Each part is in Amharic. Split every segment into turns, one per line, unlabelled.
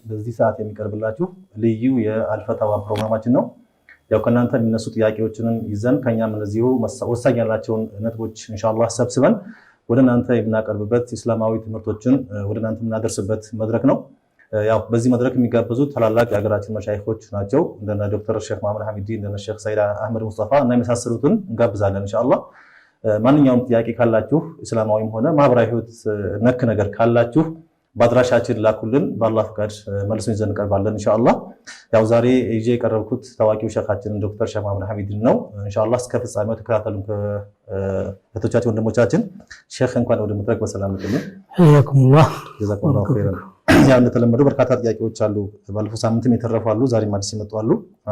በዚህ ሰዓት የሚቀርብላችሁ ልዩ የአልፈታዋ ፕሮግራማችን ነው። ያው ከእናንተ የሚነሱ ጥያቄዎችንም ይዘን ከኛም እነዚሁ ወሳኝ ያላቸውን ነጥቦች ኢንሻአላህ ሰብስበን ወደ እናንተ የምናቀርብበት እስላማዊ ትምህርቶችን ወደ እናንተ የምናደርስበት መድረክ ነው። ያው በዚህ መድረክ የሚጋበዙት ታላላቅ የሀገራችን መሻይኾች ናቸው። እንደነ ዶክተር ሼክ መሐመድ ሐሚዲ፣ እንደነ ሼክ ሰይድ አህመድ ሙስጠፋ እና የመሳሰሉትን እንጋብዛለን ኢንሻአላህ። ማንኛውም ጥያቄ ካላችሁ እስላማዊም ሆነ ማህበራዊ ህይወት ነክ ነገር ካላችሁ በአድራሻችን ላኩልን። በአላህ ፍቃድ መልሰን ይዘን እንቀርባለን ኢንሻአላህ። ያው ዛሬ ይዤ የቀረብኩት ታዋቂው ሼኻችን ዶክተር ሼክ መሐመድ ሐሚዲን ነው። ኢንሻአላህ እስከ ፍጻሜው ተከታተሉን እህቶቻችን ወንድሞቻችን። ሼክ እንኳን ወደ መድረክ በሰላም መጡ።
ሐያኩሙላህ
ጀዛኩሙላሁ ኸይረን። ያው እንደተለመደው በርካታ ጥያቄዎች አሉ። ባለፈው ሳምንትም የተረፉ አሉ፣ ዛሬም አዲስ ይመጡ አሉ።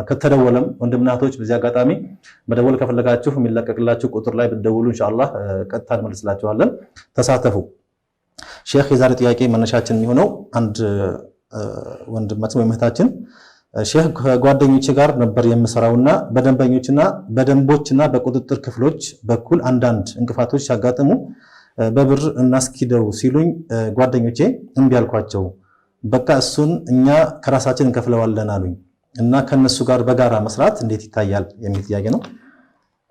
ከተደወለም ወንድምና እህቶች በዚህ አጋጣሚ መደወል ከፈለጋችሁ የሚለቀቅላችሁ ቁጥር ላይ ብትደውሉ ኢንሻአላህ ቀጥታ እንመልስላችኋለን። ተሳተፉ። ሼክ የዛሬ ጥያቄ መነሻችን የሚሆነው አንድ ወንድማችን ወይም እህታችን ሼክ ከጓደኞቼ ጋር ነበር የምሰራውና በደንበኞችና በደንቦችና በቁጥጥር ክፍሎች በኩል አንዳንድ እንቅፋቶች ሲያጋጥሙ በብር እናስኪደው ሲሉኝ ጓደኞቼ እምቢ አልኳቸው። በቃ እሱን እኛ ከራሳችን እንከፍለዋለን አሉኝ እና ከነሱ ጋር በጋራ መስራት እንዴት ይታያል የሚል ጥያቄ ነው።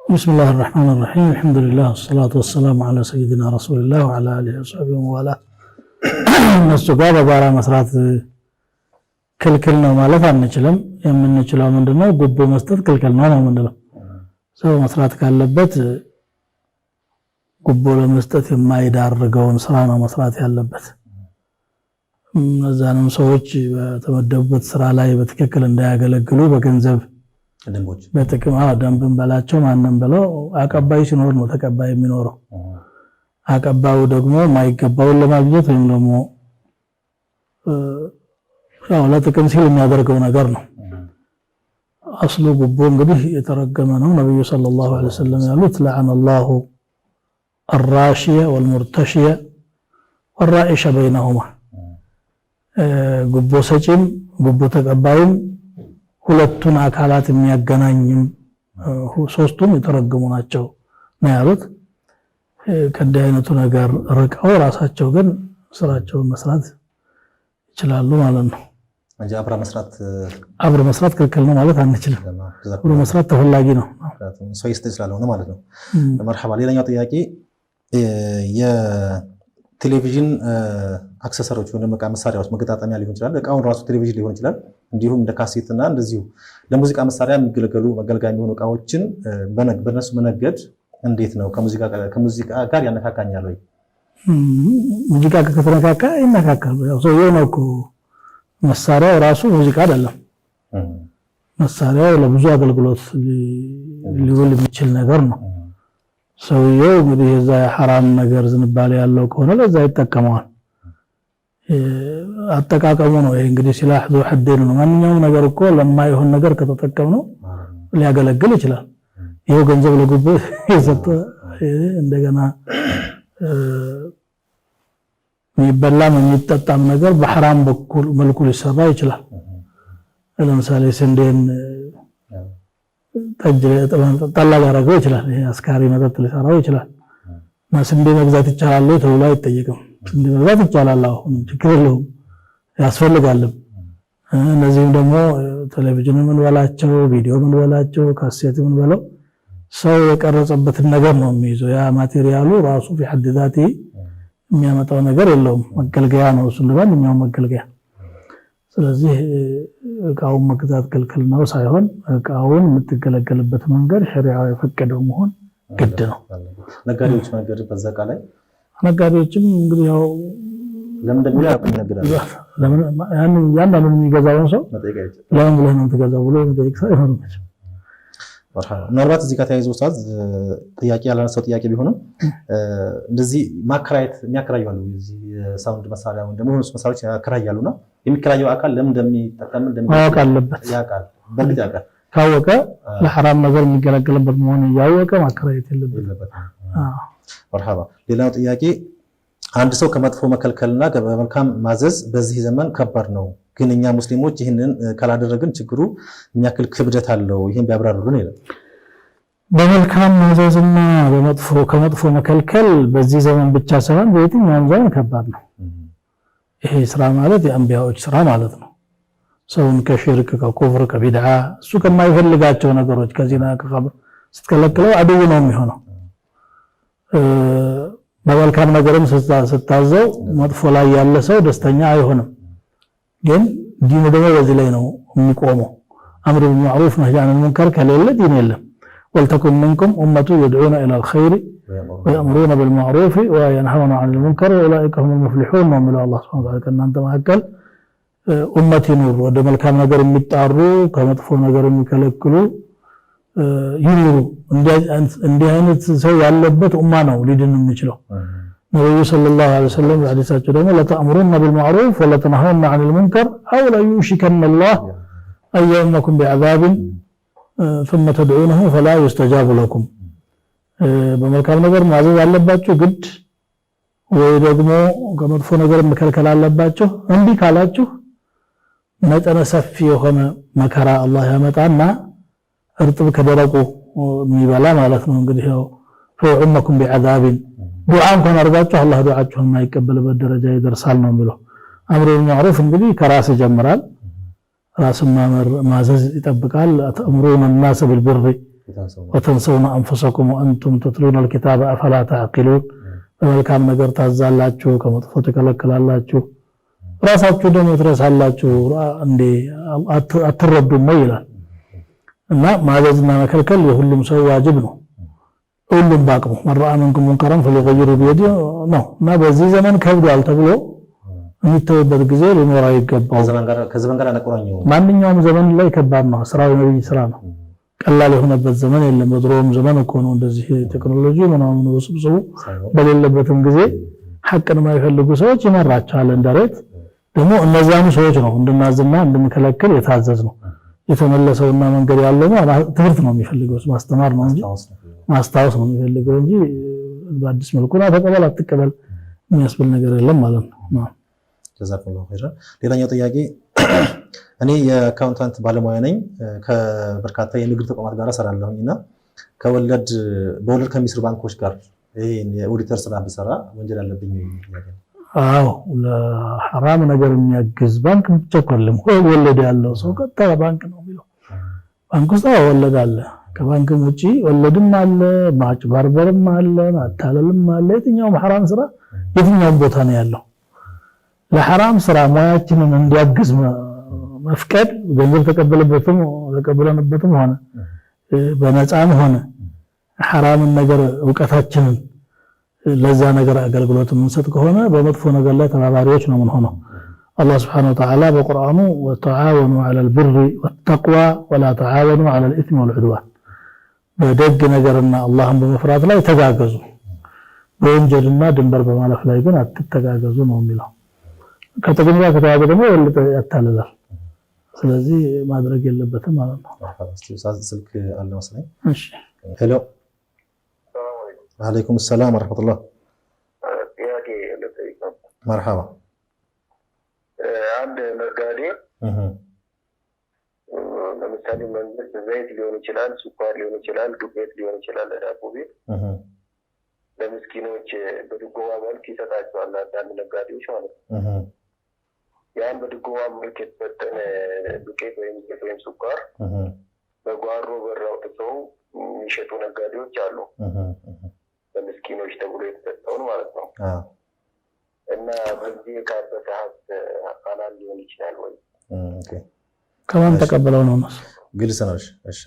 ቢስሚላሂ ረህማኒ ረሂም አልሐምዱሊላህ ወሰላቱ ወሰላሙ ዐላ ሰይይዲና ረሱሊላህ ወዐላ አሊሂ ወሰህቢሂ ወላ እነሱ ጋር በጋራ መስራት ክልክል ነው ማለት አንችልም። የምንችለው ምንድነው ጉቦ መስጠት ክልክል ነው ነው ምንድነው ሰው መስራት ካለበት ጉቦ ለመስጠት የማይዳርገውን ስራ ነው መስራት ያለበት። እነዛንም ሰዎች በተመደቡበት ስራ ላይ በትክክል እንዳያገለግሉ በገንዘብ
ደንቦች
በጥቅም ደንብን በላቸው ማንም ብለው አቀባይ ሲኖር ነው ተቀባይ የሚኖረው። አቀባዩ ደግሞ የማይገባውን ለማግኘት ወይም ደግሞ ያው ለጥቅም ሲል የሚያደርገው ነገር ነው። አስሉ ጉቦ እንግዲህ የተረገመ ነው። ነብዩ ሰለላሁ ዐለይሂ ወሰለም ያሉት ለዐነ አላሁ الراشية والمرتشية والرائش بينهما ጉቦ ሰጪም ጉቦ ተቀባይም ሁለቱን አካላት የሚያገናኝም ሶስቱም የተረገሙ ናቸው ነው ያሉት። ከእንዲህ አይነቱ ነገር ርቀው ራሳቸው ግን ስራቸውን መስራት ይችላሉ ማለት ነው
እንጂ አብረ መስራት ክልክል ነው ማለት አንችልም።
አብረ መስራት ተፈላጊ ነው
ሰው ይስተስላል ነው ማለት ነው። መርሐባ። ሌላኛው ጥያቄ የቴሌቪዥን አክሰሰሮች ወይም ዕቃ መሳሪያዎች መገጣጠሚያ ሊሆን ይችላል፣ ዕቃውን ራሱ ቴሌቪዥን ሊሆን ይችላል፣ እንዲሁም እንደ ካሴትና እንደዚሁ ለሙዚቃ መሳሪያ የሚገለገሉ መገልገያ የሚሆኑ ዕቃዎችን በነሱ መነገድ እንዴት ነው? ከሙዚቃ ጋር ያነካካኛል ወይ?
ሙዚቃ ከተነካካ ይነካካል። ያው ሰውየው ነው እኮ መሳሪያው ራሱ ሙዚቃ አይደለም። መሳሪያው ለብዙ አገልግሎት ሊውል የሚችል ነገር ነው። ሰውየው እንግዲህ የዛ ሐራም ነገር ዝንባሌ ያለው ከሆነ ለዛ ይጠቀመዋል። አጠቃቀሙ ነው ይሄ እንግዲህ ሲላህ ذو حدين ነው። ማንኛውም ነገር እኮ ለማይሆን ነገር ከተጠቀምነው ሊያገለግል ይችላል። ይሄው ገንዘብ ለጉቦ የሰጠ እንደገና የሚበላም የሚጠጣም ነገር በሐራም በኩል መልኩ ሊሰራ ይችላል። ለምሳሌ ስንዴን ጠላ ሊያደርገው ይችላል። ይሄ አስካሪ መጠጥ ሊሰራው ይችላል። እና ስንዴ መግዛት ይቻላል ተብሎ አይጠየቅም። ስንዴ መግዛት ይቻላል፣ አሁን ችግር የለውም ያስፈልጋልም። እነዚህም ደግሞ ቴሌቪዥን ምን በላቸው ቪዲዮ ምን በላቸው ካሴት ምን በለው ሰው የቀረጸበትን ነገር ነው የሚይዘው። ያ ማቴሪያሉ ራሱ في حد ذاته የሚያመጣው ነገር የለውም፣ መገልገያ ነው እሱ እንደማንኛውም መገልገያ። ስለዚህ ዕቃውን መግዛት ክልክል ነው ሳይሆን ዕቃውን የምትገለገልበት መንገድ ሸሪዓው የፈቀደው መሆን ግድ ነው።
ነጋዴዎች መንገድ በዛ ዕቃ ላይ ነጋዴዎችም
እንግዲህ ያው
ለምን እንደሚሉ ያቀኛግዳሉ።
ለምን ያንዳንዱን የሚገዛውን ሰው ለምን ብለህ ነው የምትገዛው ብሎ መጠየቅ ሰው ይሆናል።
ምናልባት እዚህ ጋር ተያይዞ ኡስታዝ ጥያቄ ያላነሳው ጥያቄ ቢሆንም እንደዚህ ማከራየት የሚያከራዩ አሉ። እዚህ ሳውንድ መሳሪያ ወይም ደግሞ መሳሪያዎች ያከራያሉና የሚከራየው አካል ለምን እንደሚጠቀም
ማወቅ አለበት።
ያውቃል፣ በእርግጥ ያውቃል።
ካወቀ ለሐራም ነገር የሚገለገልበት መሆን ያወቀ ማከራየት የለበትም።
መርሐባ። ሌላው ጥያቄ አንድ ሰው ከመጥፎ መከልከልና በመልካም ማዘዝ በዚህ ዘመን ከባድ ነው፣ ግን እኛ ሙስሊሞች ይህንን ካላደረግን ችግሩ የሚያክል ክብደት አለው፣ ይሄን ቢያብራሩልን ይላል።
በመልካም ማዘዝና ከመጥፎ መከልከል በዚህ ዘመን ብቻ ሳይሆን በየትኛውም ዘመን ከባድ ነው። ይሄ ስራ ማለት የአንቢያዎች ስራ ማለት ነው። ሰውን ከሽርክ ከኩፍር ከቢድዓ እሱ ከማይፈልጋቸው ነገሮች ከዚና ከኸምር ስትከለክለው አድው ነው የሚሆነው። በመልካም ነገርም ስታዘው መጥፎ ላይ ያለ ሰው ደስተኛ አይሆንም። ግን ዲኑ ደግሞ በዚህ ላይ ነው የሚቆመው። አምር ቢልማዕሩፍ ነህይ ዐኒል ሙንከር ከሌለ ዲን የለም። ወልተኩን ሚንኩም ኡመቱ የድዑነ ኢለል ኸይሪ ወየእምሩነ ቢልማዕሩፍ ወየንሀውነ ዐኒል ሙንከር ወኡላኢከ ሁሙል ሙፍሊሑን ነው የሚለው አላህ ሱብሓነሁ ወተዓላ። ከእናንተ መካከል ኡመት ይኑር፣ ወደ መልካም ነገር የሚጣሩ ከመጥፎ ነገር የሚከለክሉ ይኑሩ። እንዲህ አይነት ሰው ያለበት ኡማ ነው ሊድን የሚችለው። ነብዩ ሰለላሁ ዐለይሂ ወሰለም በሐዲሳቸው ደግሞ ለተእምሩነ ቢልማዕሩፍ ወለተንሀውነ ዐኒል ሙንከር አው ለዩሽከነ አላህ አን የኡመኩም ቢዐዛብን ثم تدعونه فلا يستجاب لكم። በመልካም ነገር ማዘዝ አለባችሁ ግድ፣ ወይ ደግሞ ከመጥፎ ነገር መከልከል አለባችሁ። እንቢ ካላችሁ መጠነ ሰፊ የሆነ መከራ አላህ ያመጣና እርጥብ ከደረቁ የሚበላ ማለት ነው። እንግዲህ ያው ፈኡመኩም ቢዐዛብን ዱዓ እንኳን አድርጋችሁ አላህ ዱዓችሁን የማይቀበልበት ደረጃ ይደርሳል ነው የሚለው። አምሩ ቢልማዕሩፍ እንግዲህ ከራስ ይጀምራል። ራስን ማዘዝ ይጠብቃል። አተእምሩነ الناس بالبر وتنسون انفسكم وانتم تتلون الكتاب افلا تعقلون። በመልካም ነገር ታዛላችሁ ከመጥፎ ተከለክላላችሁ፣ ራሳችሁ ደግሞ ትረሳላችሁ እንዴ አትረዱም ይላል። እና ማዘዝና መከልከል የሁሉም ሰው ዋጅብ ነው። ሁሉም ባቅሙ መራአ መንኩም ሙንከረን ፈሊገይሩ ቢየዲሂ ነው። እና በዚህ ዘመን ከብዷል ተብሎ የሚተውበት ጊዜ ሊኖር አይገባው።
ከዘመን ጋር አነቆራኘው
ማንኛውም ዘመን ላይ ከባድ ነው። ስራው የነብይ ስራ ነው። ቀላል የሆነበት ዘመን የለም። በድሮም ዘመን እኮ ነው እንደዚህ ቴክኖሎጂ ምናምን ውስብስቡ በሌለበትም ጊዜ ሐቅን የማይፈልጉ ሰዎች ይመራቸዋል እንደሬት። ደግሞ እነዚያም ሰዎች ነው እንድናዝና እንድንከለክል የታዘዝ ነው። የተመለሰውና መንገድ ያለው ትምህርት ነው የሚፈልገው፣ ማስተማር ነው እንጂ ማስታወስ ነው የሚፈልገው እንጂ በአዲስ መልኩ ተቀበል አትቀበል የሚያስብል ነገር የለም ማለት ነው።
ጀዛኩሙላሁ ኸይራ። ሌላኛው ጥያቄ እኔ የአካውንታንት ባለሙያ ነኝ። ከበርካታ የንግድ ተቋማት ጋር እሰራለሁኝና በወለድ ከሚስሩ ባንኮች ጋር ይሄን የኦዲተር ስራ ብሰራ ወንጀል አለብኝ ይላል?
አዎ፣ ለሐራም ነገር የሚያግዝ ባንክ ብቻ ወለድ ያለው ሰው ቀጥታ ባንክ ነው የሚለው። ባንክ ውስጥ ወለድ አለ። ከባንክም ውጪ ወለድም አለ፣ ማጭበርበርም አለ፣ ማታለልም አለ። የትኛውም ሐራም ስራ የትኛውም ቦታ ነው ያለው። ለሐራም ስራ ሙያችንን እንዲያግዝ መፍቀድ ገንዘብ ተቀበለንበትም ሆነ በነፃም ሆነ ሐራምን ነገር ዕውቀታችንን ለዛ ነገር አገልግሎት የምንሰጥ ከሆነ በመጥፎ ነገር ላይ ተባባሪዎች ነው የምንሆነው። አላህ ሱብሓነሁ ወተዓላ በቁርአኑ ወተዓወኑ ዐለል ቢሪ ወተቅዋ ወላ ተዓወኑ ዐለል ኢስሚ ወልዑድዋን፣ በደግ ነገርና አላህን በመፍራት ላይ ተጋገዙ፣ በወንጀልና ድንበር በማለፍ ላይ ግን አትተጋገዙ ነው የሚለው። ከጥቅም ጋር ከተያዘ ደግሞ የበለጠ ያታልላል። ስለዚህ ማድረግ የለበትም ማለት ነው።
ስልክ አለ መሰለኝ።
እሺ፣
ሄሎ። ወአለይኩም ሰላም ወራህመቱላህ።
ጥያቄ ልጠይቅ ነው።
መርሐባ።
አንድ ነጋዴ ለምሳሌ መንግስት ዘይት ሊሆን ይችላል፣ ስኳር ሊሆን ይችላል፣ ዱቄት ሊሆን ይችላል ለዳቦ ቤት ለምስኪኖች በድጎማ መልክ ይሰጣቸዋል። አንዳንድ ነጋዴዎች ማለት ነው። ያን በድጎማ መልክ የተሰጠን ዱቄት ወይም ስኳር በጓሮ በር አውጥተው የሚሸጡ ነጋዴዎች አሉ። ለምስኪኖች ተብሎ የተሰጠውን ማለት ነው። እና በዚህ ካበተ ሀብት ሐላል ሊሆን ይችላል ወይ?
ከማን ተቀበለው ነው?
ግልጽ ነው። እሺ፣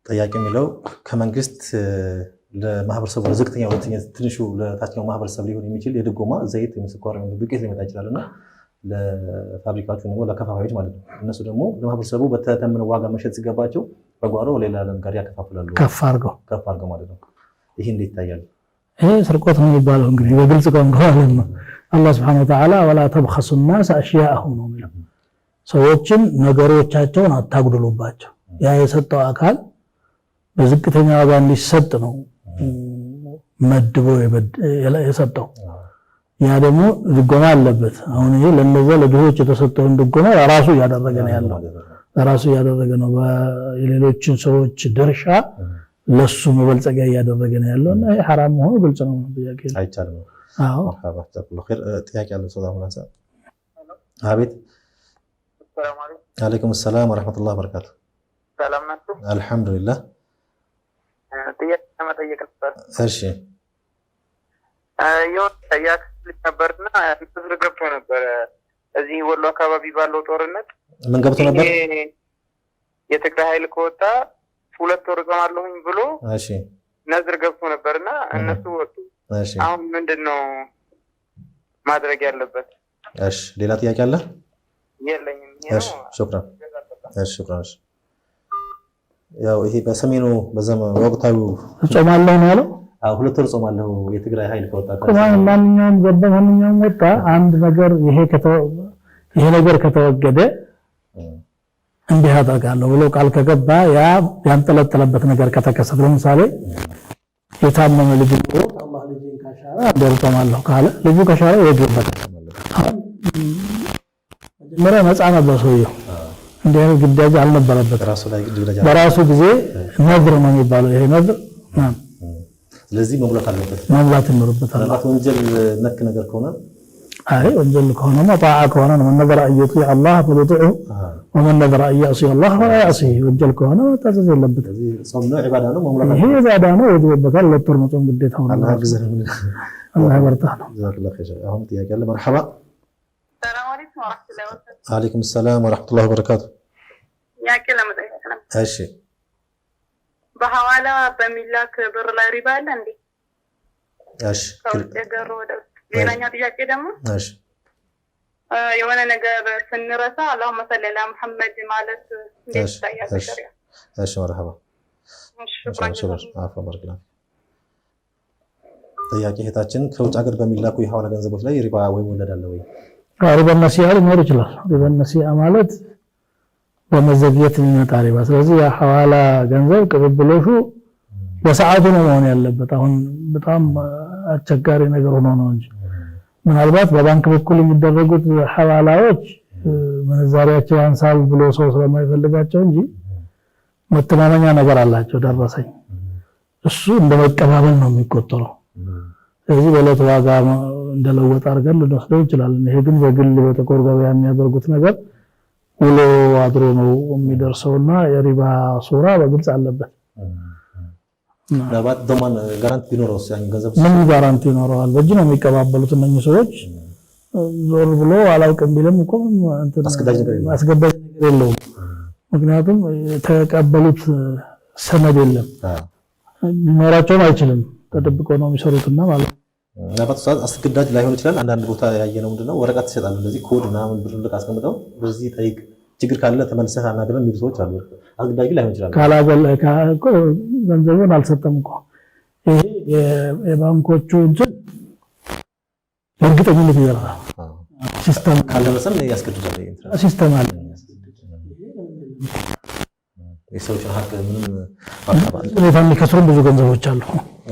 ጥያቄ የሚለው ከመንግስት ለማህበረሰቡ ዝቅተኛ ሁለተኛ ትንሹ ለታችኛው ማህበረሰብ ሊሆን የሚችል የድጎማ ዘይት ወይም ስኳር ወይም ዱቄት ሊመጣ ይችላልና ለፋብሪካዎቹ ደግሞ ለከፋፋዮች ማለት ነው። እነሱ ደግሞ ለማህበረሰቡ በተተመነ ዋጋ መሸጥ ሲገባቸው በጓሮ ሌላ ነጋዴ ያከፋፍላሉ፣ ከፍ አድርገው ማለት ነው። ይሄ እንዴት ይታያል?
ይሄ ስርቆት ነው የሚባለው እንግዲህ በግልጽ ቋንቋ ማለት ነው። አላህ Subhanahu Wa Ta'ala ወላ ተብخሱ الناس አሽያአሁም ነው የሚለው። ሰዎችን ነገሮቻቸውን አታጉድሉባቸው። ያ የሰጠው አካል በዝቅተኛ ዋጋ እንዲሰጥ ነው መድቦ የሰጠው። ያ ደግሞ ድጎማ አለበት። አሁን ይሄ ለነዛ ለድሆች የተሰጠውን ድጎማ ራሱ እያደረገ ነው ያለው። ራሱ እያደረገ ነው። የሌሎችን ሰዎች ድርሻ ለሱ መበልጸጊያ እያደረገ ነው ያለው እና ይሄ حرام መሆኑ ግልጽ ነው። ጥያቄ
አይቻልም።
አዎ
ተባረከ ኸይር። ጥያቄ አለ ሰው አሁን አንሳ። አቤት
ሰላም አለይኩም።
አለይኩም ሰላም ወራህመቱላሂ ወበረካቱ።
ሰላም ናችሁ?
አልሐምዱሊላህ።
ጥያቄ ለመጠየቅ ነበር።
እሺ
የሆነ ያክል ነበርና ንዝር ገብቶ ነበር እዚህ ወሎ አካባቢ ባለው ጦርነት።
ምን ገብቶ ነበር?
የትግራይ ኃይል ከወጣ 2 ወር እጾማለሁኝ ብሎ
እሺ
ነዝር ገብቶ ነበርና እነሱ ወጡ።
እሺ
አሁን ምንድነው ማድረግ ያለበት?
እሺ ሌላ ጥያቄ አለ?
የለኝም።
እሺ ሹክራን። እሺ ሹክራን። ያው ይሄ በሰሜኑ በዘመን ወቅታዊ
እጾማለሁ ነው ያለው።
2 ወር ጾማለሁ የትግራይ ኃይል ከወጣ
ማንኛውም ገባ ማንኛውም ወጣ አንድ ነገር ይሄ ነገር ከተወገደ እንዲህ አደርጋለሁ ብሎ ቃል ከገባ ያ ያንጠለጠለበት ነገር ከተከሰተ ለምሳሌ የታመመ ልጅ ነው አላህ ልጅን ካሻረ አደርጋለሁ ካለ ልጁ ካሻረ ይወገበታል። መጀመሪያ ነፃ ነበር ሰውየው እንዲህ አይነት ግዳጅ አልነበረበት በራሱ ጊዜ ነዝር ነው የሚባለው ይሄ ነዝር ነው።
ስለዚህ መሙላት አለበት
መሙላት ይኖርበታል።
ወንጀል ነክ ነገር ከሆነ
አይ ወንጀል ከሆነ ማጣዓ ከሆነ ነው ነዘር አየቱ አላህ ፈለጥዑ ወመን ነዘር አያሲ አላህ ወላ ያሲ ወንጀል ከሆነ ታዘዝ የለበት።
ጾም ነው ዒባዳ ነው መሙላት
ይሄ ዒባዳ ነው ወጅበታል። ለጥር መጾም ግዴታ ነው። አላህ ይበርታ ነው።
ጀዛከላሁ ኸይር። አሁን ጥያቄ አለ? መርሐባ።
ሰላም አለይኩም ወራህመቱላሂ ወበረካቱ።
አለይኩም ሰላም ወራህመቱላሂ ወበረካቱ።
ጥያቄ ለመጠየቅ ነው።
እሺ
በሐዋላ በሚላክ ብር ላይ ሪባ አለ እንዴ?
እሺ
ሌላኛው ጥያቄ ደግሞ
እሺ
የሆነ ነገር ስንረሳ አላሁመ ሰሊ ዐላ ሙሐመድ ማለት እንዴት ይታያል?
እሺ መርሐባ። አፈ በርግና ጥያቄ እህታችን ከውጭ ሀገር በሚላኩ የሐዋላ ገንዘቦች ላይ ሪባ ወይም ወለድ አለ ወይ?
ሪባ ነሲያ ሊኖር ይችላል። ሪባ ነሲያ ማለት በመዘግየት የሚመጣ ሪባ። ስለዚህ የሐዋላ ገንዘብ ቅብብሎሹ በሰዓቱ ነው መሆን ያለበት። አሁን በጣም አስቸጋሪ ነገር ሆኖ ነው እንጂ ምናልባት በባንክ በኩል የሚደረጉት ሐዋላዎች ምንዛሪያቸው ያንሳል ብሎ ሰው ስለማይፈልጋቸው እንጂ መተማመኛ ነገር አላቸው። ደረሰኝ እሱ እንደመቀባበል ነው የሚቆጠረው። ስለዚህ በዕለት ዋጋ እንደለወጥ አድርገን ልንወስደው እንችላለን። ይሄ ግን በግል በጥቁር ገበያ የሚያደርጉት ነገር ውሎ አድሮ ነው የሚደርሰውና የሪባ ሱራ በግልጽ አለበት።
ለባት ደማን ጋራንቲ ቢኖርስ ያን ገንዘብ
ምን ጋራንቲ ይኖረዋል? በእጅ ነው የሚቀባበሉት እነኚህ ሰዎች። ዞር ብሎ አላውቅም ቢልም እኮ አስገዳጅ ነገር የለውም። ምክንያቱም የተቀበሉት ሰነድ የለም፣ ሊኖራቸውም አይችልም። ተደብቀው ነው የሚሰሩትና ማለት ነው።
ለባት አስገዳጅ ላይሆን ይችላል። አንዳንድ ቦታ ያየነው ምንድነው ወረቀት ይሰጣሉ፣ እንደዚህ ኮድ ምናምን ብር ልቅ አስቀምጠው በዚህ ጠይቅ ችግር ካለ ተመልሰህ አናግረን የሚሉ ሰዎች አሉ። አስገዳጅ ላይሆን ይችላል።
ካላገለካ እኮ ገንዘቡን አልሰጠም እኮ። ይሄ የባንኮቹ እንትን እርግጠኝነት ይዘራል። ሲስተም
ካለ መሰል ያስገድዳል።
ሲስተም አለ።
የሰዎችን ሀቅ ምንም
ሁኔታ የሚከስሩም ብዙ ገንዘቦች አሉ።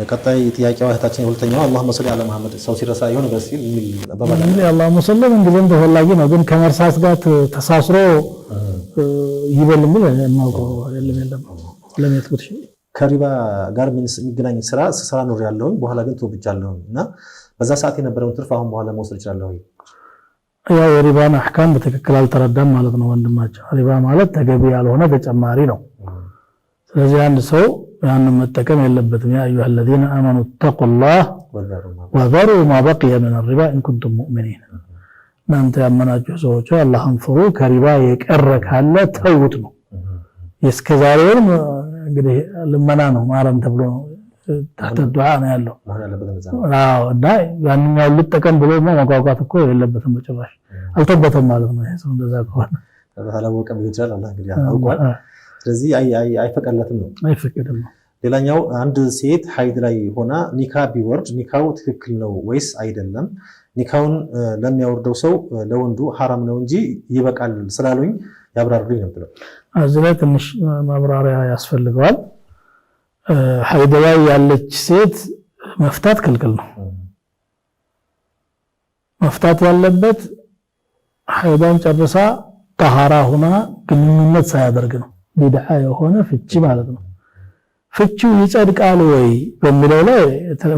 ቀጣይ ጥያቄዋ እህታችን የሁለተኛው አላሁመ ሰሊ ዐላ መሐመድ ሰው ሲረሳ የሆነ ነገር ሲል የሚል አባባል
እንግዲህ አላሁመ ሰሊ እንግዲህም ተፈላጊ ነው፣ ግን ከመርሳት ጋር ተሳስሮ ይበል የሚል የማውቀው የለም። ለሚያጥቁት
ከሪባ ጋር ምን የሚገናኝ ስራ ስራ ኖር ያለውኝ በኋላ ግን ተወብጃለሁ እና በዛ ሰዓት የነበረውን ትርፍ አሁን በኋላ መውሰድ እችላለሁ።
ያው የሪባን አህካም በትክክል አልተረዳም ማለት ነው ወንድማቸው። ሪባ ማለት ተገቢ ያልሆነ ተጨማሪ ነው። ስለዚህ አንድ ሰው ያንን መጠቀም የለበትም። ያ አዩሃ الذين آمنوا اتقوا الله وذروا ما بقي من الربا إن كنتم مؤمنين። እናንተ ያመናችሁ ሰዎች አላህን ፍሩ፣ ከሪባ የቀረ ካለ ተውት ነው። የእስከዛሬውም እንግዲህ ልመና ነው ማረም ተብሎ ታህተ ዱዓ ነው ያለው። አዎ እና ያንኛው ልጠቀም ብሎ መጓጓት እኮ የለበትም በጭራሽ። አልተበተም ማለት ነው። ይሄ ሰው እንደዛ ከሆነ
ታላወቀም ይችላል አላህ እንግዲህ አውቋል። ስለዚህ አይፈቀድለትም ነው
አይፈቀድም ነው።
ሌላኛው አንድ ሴት ሀይድ ላይ ሆና ኒካ ቢወርድ ኒካው ትክክል ነው ወይስ አይደለም? ኒካውን ለሚያወርደው ሰው ለወንዱ ሐራም ነው እንጂ ይበቃል ስላሉኝ ያብራሩልኝ ነው ብለው
እዚህ ላይ ትንሽ ማብራሪያ ያስፈልገዋል። ሀይድ ላይ ያለች ሴት መፍታት ክልክል ነው። መፍታት ያለበት ሀይዳን ጨርሳ ጠሃራ ሆና ግንኙነት ሳያደርግ ነው። ቢድዓ የሆነ ፍቺ ማለት ነው። ፍቺው ይጸድቃል ወይ በሚለው ላይ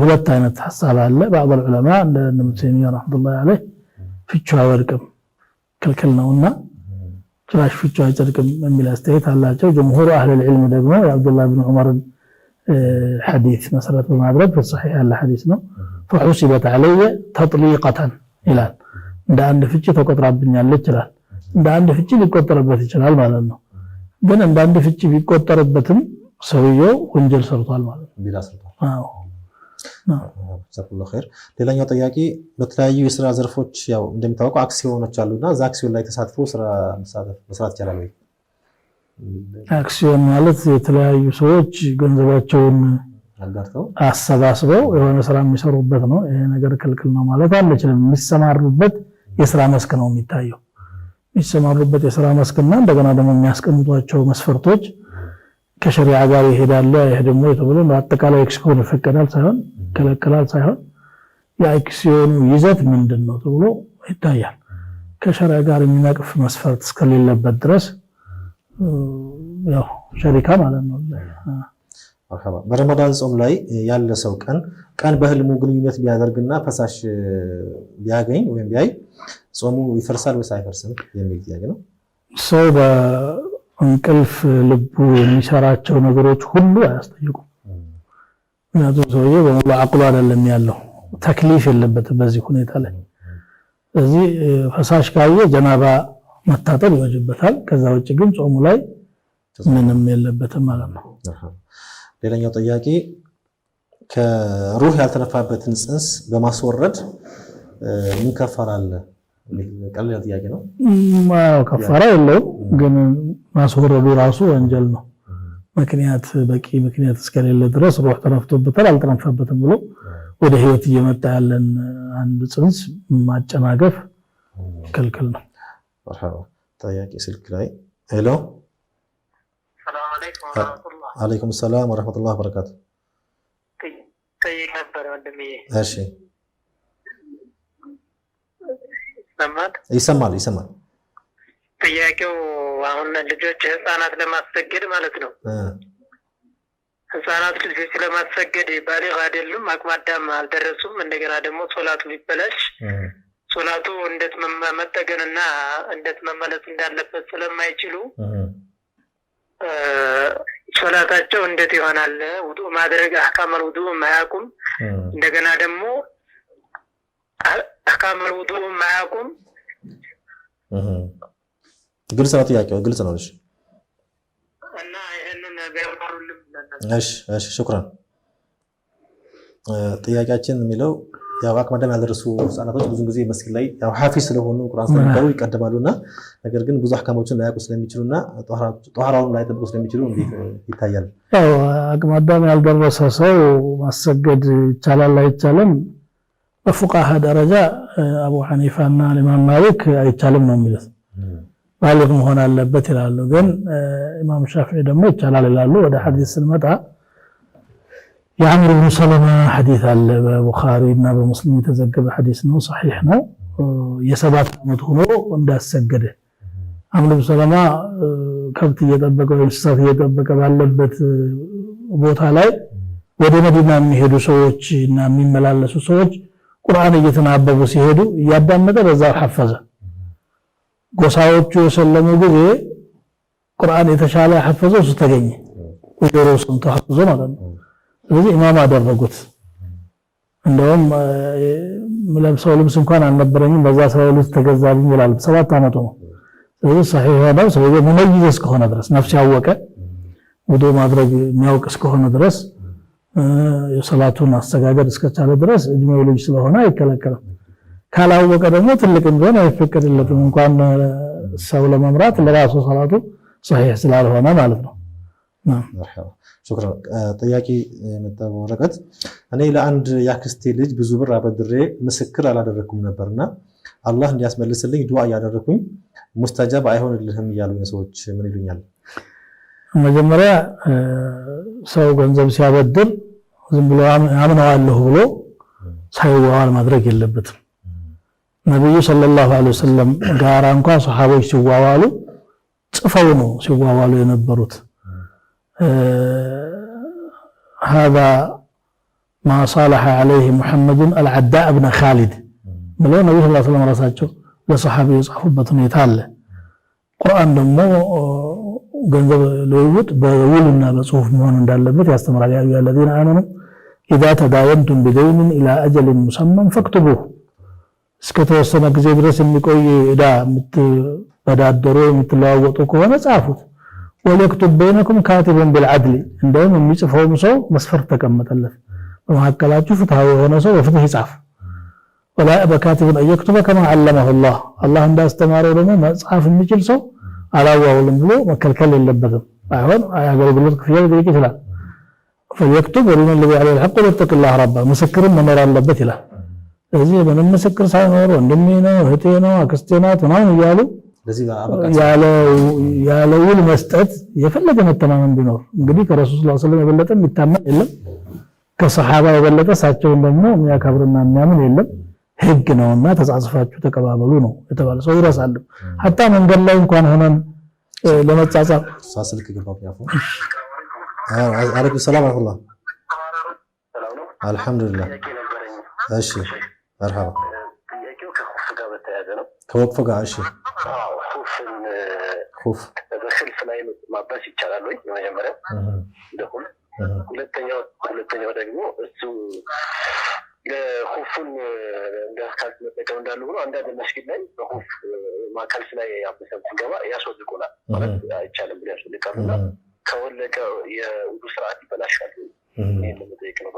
ሁለት አይነት ሐሳብ አለ። ባዕድ ዑለማ እንደ ኢብኑ ተይሚያ ረህመቱላሂ ዐለይህ ፍቺው አይወድቅም ክልክል ነውና ጭራሽ ፍቺው አይጸድቅም የሚል አስተያየት አላቸው። ጀምሁሩ አህለል ዒልም ደግሞ የአብዱላህ ብን ዑመርን ሐዲስ መሰረት በማድረግ በሰሒህ ያለ ሐዲስ ነው። فحسبت علي تطليقة ይላል። እንደ አንድ ፍቺ ተቆጥራብኛለች ይላል። እንደ አንድ ፍቺ ሊቆጠርበት ይችላል ማለት ነው። ግን እንደ አንድ ፍቺ ቢቆጠርበትም ሰውየው ወንጀል ሰርቷል ማለት ነው።
ቢላ ሰርቷል። አዎ ጀዛኩላሁ ኸይር። ሌላኛው ጥያቄ በተለያዩ የስራ ዘርፎች ያው እንደሚታወቀው አክሲዮኖች አሉና እዛ አክሲዮን ላይ ተሳትፎ ስራ መስራት ይቻላል ወይ?
አክሲዮን ማለት የተለያዩ ሰዎች ገንዘባቸውን አሰባስበው የሆነ ስራ የሚሰሩበት ነው። ይሄ ነገር ክልክል ነው ማለት አንችልም። የሚሰማሩበት የስራ መስክ ነው የሚታየው። የሚሰማሩበት የስራ መስክና እንደገና ደግሞ የሚያስቀምጧቸው መስፈርቶች ከሸሪዓ ጋር ይሄዳሉ። ይሄ ደግሞ የተብሎ በአጠቃላይ አክሲዮን ይፈቀዳል ሳይሆን ይከለከላል ሳይሆን የአክሲዮኑ ይዘት ምንድነው ተብሎ ይታያል። ከሸሪዓ ጋር የሚነቅፍ መስፈርት እስከሌለበት ድረስ ያው ሸሪካ ማለት ነው።
መርሐባ። በረመዳን ጾም ላይ ያለ ሰው ቀን በህልሙ ግንኙነት ቢያደርግና ፈሳሽ ቢያገኝ ወይም ቢያይ ጾሙ ይፈርሳል ወይስ አይፈርስም የሚል ጥያቄ ነው። ሰው እንቅልፍ ልቡ የሚሰራቸው ነገሮች ሁሉ አያስጠይቁም። ምክንያቱም ሰውዬው በሙሉ አቅሉ አይደለም ያለው፣ ተክሊፍ የለበትም በዚህ ሁኔታ ላይ። ስለዚህ ፈሳሽ ካየ ጀናባ መታጠብ ይወጅበታል። ከዛ ውጭ ግን ጾሙ ላይ ምንም የለበትም ማለት ነው። ሌላኛው ጥያቄ ከሩህ ያልተነፋበትን ጽንስ በማስወረድ ምን ከፈራ አለ? ቀላል ጥያቄ ነው።
ከፈራ የለውም፣ ግን ማስወረዱ ራሱ ወንጀል ነው። ምክንያት በቂ ምክንያት እስከሌለ ድረስ ሩህ ተነፍቶበታል አልተነፈበትም ብሎ ወደ ህይወት እየመጣ ያለን አንድ ጽንስ ማጨናገፍ ክልክል ነው። መርሐባ። ጥያቄ ስልክ ላይ ሄሎ።
ሰላም አለይኩም ወራህመቱላህ።
አለይኩም ሰላም ወራህመቱላህ ወበረካቱ።
ጠይቅ ነበር ወንድሜ።
እሺ ይሰማል።
ጥያቄው አሁን ልጆች ህፃናት ለማሰገድ ማለት ነው። ህፃናት ልጆች ለማሰገድ ባሊግ አይደሉም፣ አቅመ አዳም አልደረሱም። እንደገና ደግሞ ሶላቱ ቢበላሽ ሶላቱ እንዴት መጠገንና እንዴት መመለስ እንዳለበት ስለማይችሉ ሶላታቸው እንዴት ይሆናል? ውዱእ ማድረግ አህካመል ውዱእ ማያቁም። እንደገና ደግሞ አህካመል ውዱእ ማያቁም።
ግልጽ ነው ጥያቄው፣ ግልጽ ነው። እሺ
እና ይሄንን ቢያብራሩልን።
እሺ ሹክራን። ጥያቄያችን የሚለው ያው አቅመ አዳም ያልደረሱ ህፃናቶች ብዙ ጊዜ መስጊድ ላይ ያው ሐፊዝ ስለሆኑ ቁርአን ስለሚቀሩ ይቀደማሉና ነገር ግን ብዙ አህካሞችን ላያውቁ ስለሚችሉና ጧሃራውን ላይ ተጠብቁ ስለሚችሉ እንዴት ይታያል?
ያው አቅመ አዳም ያልደረሰ ሰው ማሰገድ ይቻላል አይቻልም? በፉቃሃ ደረጃ አቡ ሐኒፋና ኢማም ማሊክ አይቻልም ነው የሚሉት። ባሊግ መሆን አለበት ይላሉ። ግን ኢማም ሻፊዒ ደግሞ ይቻላል ይላሉ። ወደ ሐዲስ ስንመጣ የአምር ብን ሰለማ ሐዲስ አለ በቡኻሪ እና በሙስሊም የተዘገበ ሐዲስ ነው፣ ሰሒህ ነው። የሰባት ዓመት ሆኖ እንዳሰገደ አምር ብን ሰለማ ከብት እየጠበቀ ወይም እንስሳት እየጠበቀ ባለበት ቦታ ላይ ወደ መዲና የሚሄዱ ሰዎች እና የሚመላለሱ ሰዎች ቁርአን እየተናበቡ ሲሄዱ እያዳመጠ በዛው ሐፈዘ። ጎሳዎቹ የሰለሙ ጊዜ ቁርአን የተሻለ ሐፈዘው እሱ ተገኘ። ወደሮ ሰምቶ ሐፈዞ ማለት ነው። ስለዚህ ኢማም አደረጉት። እንደውም ለብሰው ልብስ እንኳን አልነበረኝም በዛ ሰው ልብስ ተገዛልኝ ይላል። 7 ዓመቱ ነው። ስለዚህ ሰሒህ ሆነው ሰውዬው ሙመይዝ እስከሆነ ድረስ ነፍስ ያወቀ ውዱእ ማድረግ የሚያውቅ እስከሆነ ድረስ የሰላቱን አስተጋገድ እስከቻለ ድረስ እድሜው ልጅ ስለሆነ አይከለከልም። ካላወቀ ደግሞ ትልቅም ቢሆን አይፈቀድለትም። እንኳን ሰው ለመምራት ለራሱ ሰላቱ ሰሒህ ስላልሆነ ማለት ነው።
መርሐባ ሹክራን። ጥያቄ የመጣው ወረቀት እኔ ለአንድ ያክስቴ ልጅ ብዙ ብር አበድሬ ምስክር አላደረኩም ነበርና አላህ እንዲያስመልስልኝ ዱዓ እያደረኩኝ ሙስተጃብ አይሆንልህም እያሉኝ ሰዎች ምን ይሉኛል?
መጀመሪያ ሰው ገንዘብ ሲያበድር ዝም ብሎ አምነዋለሁ ብሎ ሳይዋዋል ማድረግ የለበትም። ነብዩ ሰለላሁ ዐለይሂ ወሰለም ጋራ እንኳን ሱሐቦች ሲዋዋሉ ጽፈው ነው ሲዋዋሉ የነበሩት። هذا ما صالح عليه محمد العداء بن خالد ብለው ነብዩ ሰለላሁ ዐለይሂ ወሰለም ራሳቸው ለሱሐቢ የጻፉበት ሁኔታ አለ። ቁርአን ደግሞ ገንዘብ ልውውጥ በውልና በጽሁፍ መሆን እንዳለበት ያስተምራል። ያ አዩሀለዚነ አመኑ ኢዛ ተዳየንቱም ቢደይንን ኢላ አጀልን ሙሰመን ፈክቱቡሁ እስከተወሰነ ጊዜ ድረስ የሚቆይ ዕዳ የምትበዳደሩ የምትለዋወጡ ከሆነ ጻፉት። ወልየክቱብ በይነኩም ካቲቡን ቢልዐድል እንደውም የሚጽፈውም ሰው መስፈርት ተቀመጠለት። በመካከላችሁ ፍትሃዊ የሆነ ሰው በፍትህ ይጻፍ። ወላ በካቲቡን አየክቱበ ከማ ዐለመሁ ላህ አላህ እንዳስተማረው ደግሞ መጻፍ የሚችል ሰው አላዋውልም ብሎ መከልከል የለበትም። አይሆን አገልግሎት ክፍያ ሊጠይቅ ይችላል። فليكتب ولمن الذي عليه الحق وليتق الله ربه ምስክርም መኖር አለበት ይላል። ስለዚህ ምንም ምስክር ሳይኖር ወንድሜ ነው እህቴ ነው አክስቴ ናት ምናምን እያሉ ያለ ውል መስጠት የፈለገ መተማመን ቢኖር እንግዲህ ከረሱል ሰለላሁ ዐለይሂ ወሰለም የበለጠ የሚታመን የለም። ከሰሃባ የበለጠ እሳቸውን ደግሞ የሚያከብርና የሚያምን የለም። ህግ ነውና ተጻጽፋችሁ ተቀባበሉ ነው የተባለ። ሰው ይረሳል። ሐታ መንገድ ላይ እንኳን ሆነን ለመጻጻፍ
ሳስልክ ግባው ያፉ አለይኩም ሰላም ወራህመቱላህ አልሐምዱሊላህ። እሺ መርሐባ።
ጥያቄው ከኹፍ ጋር በተያያዘ ነው።
ከወቅፍ ጋር እሺ።
ኹፍ በኽልፍ ላይ ማባስ ይቻላል ወይ? የመጀመሪያው እንደሁም ሁለተኛው ደግሞ እሱ ለኹፍን እንደካል መጠቀም እንዳሉ ሆኖ አንዳንድ መስጊድ ላይ በኹፍ ማካልስ ላይ አብሰን ሲገባ ያስወልቁናል ማለት አይቻልም ብለው ያስወልቃሉና ከወለቀ የውዱ ስርዓት ይበላሻል። ይሄን ለመጠየቅ ነው።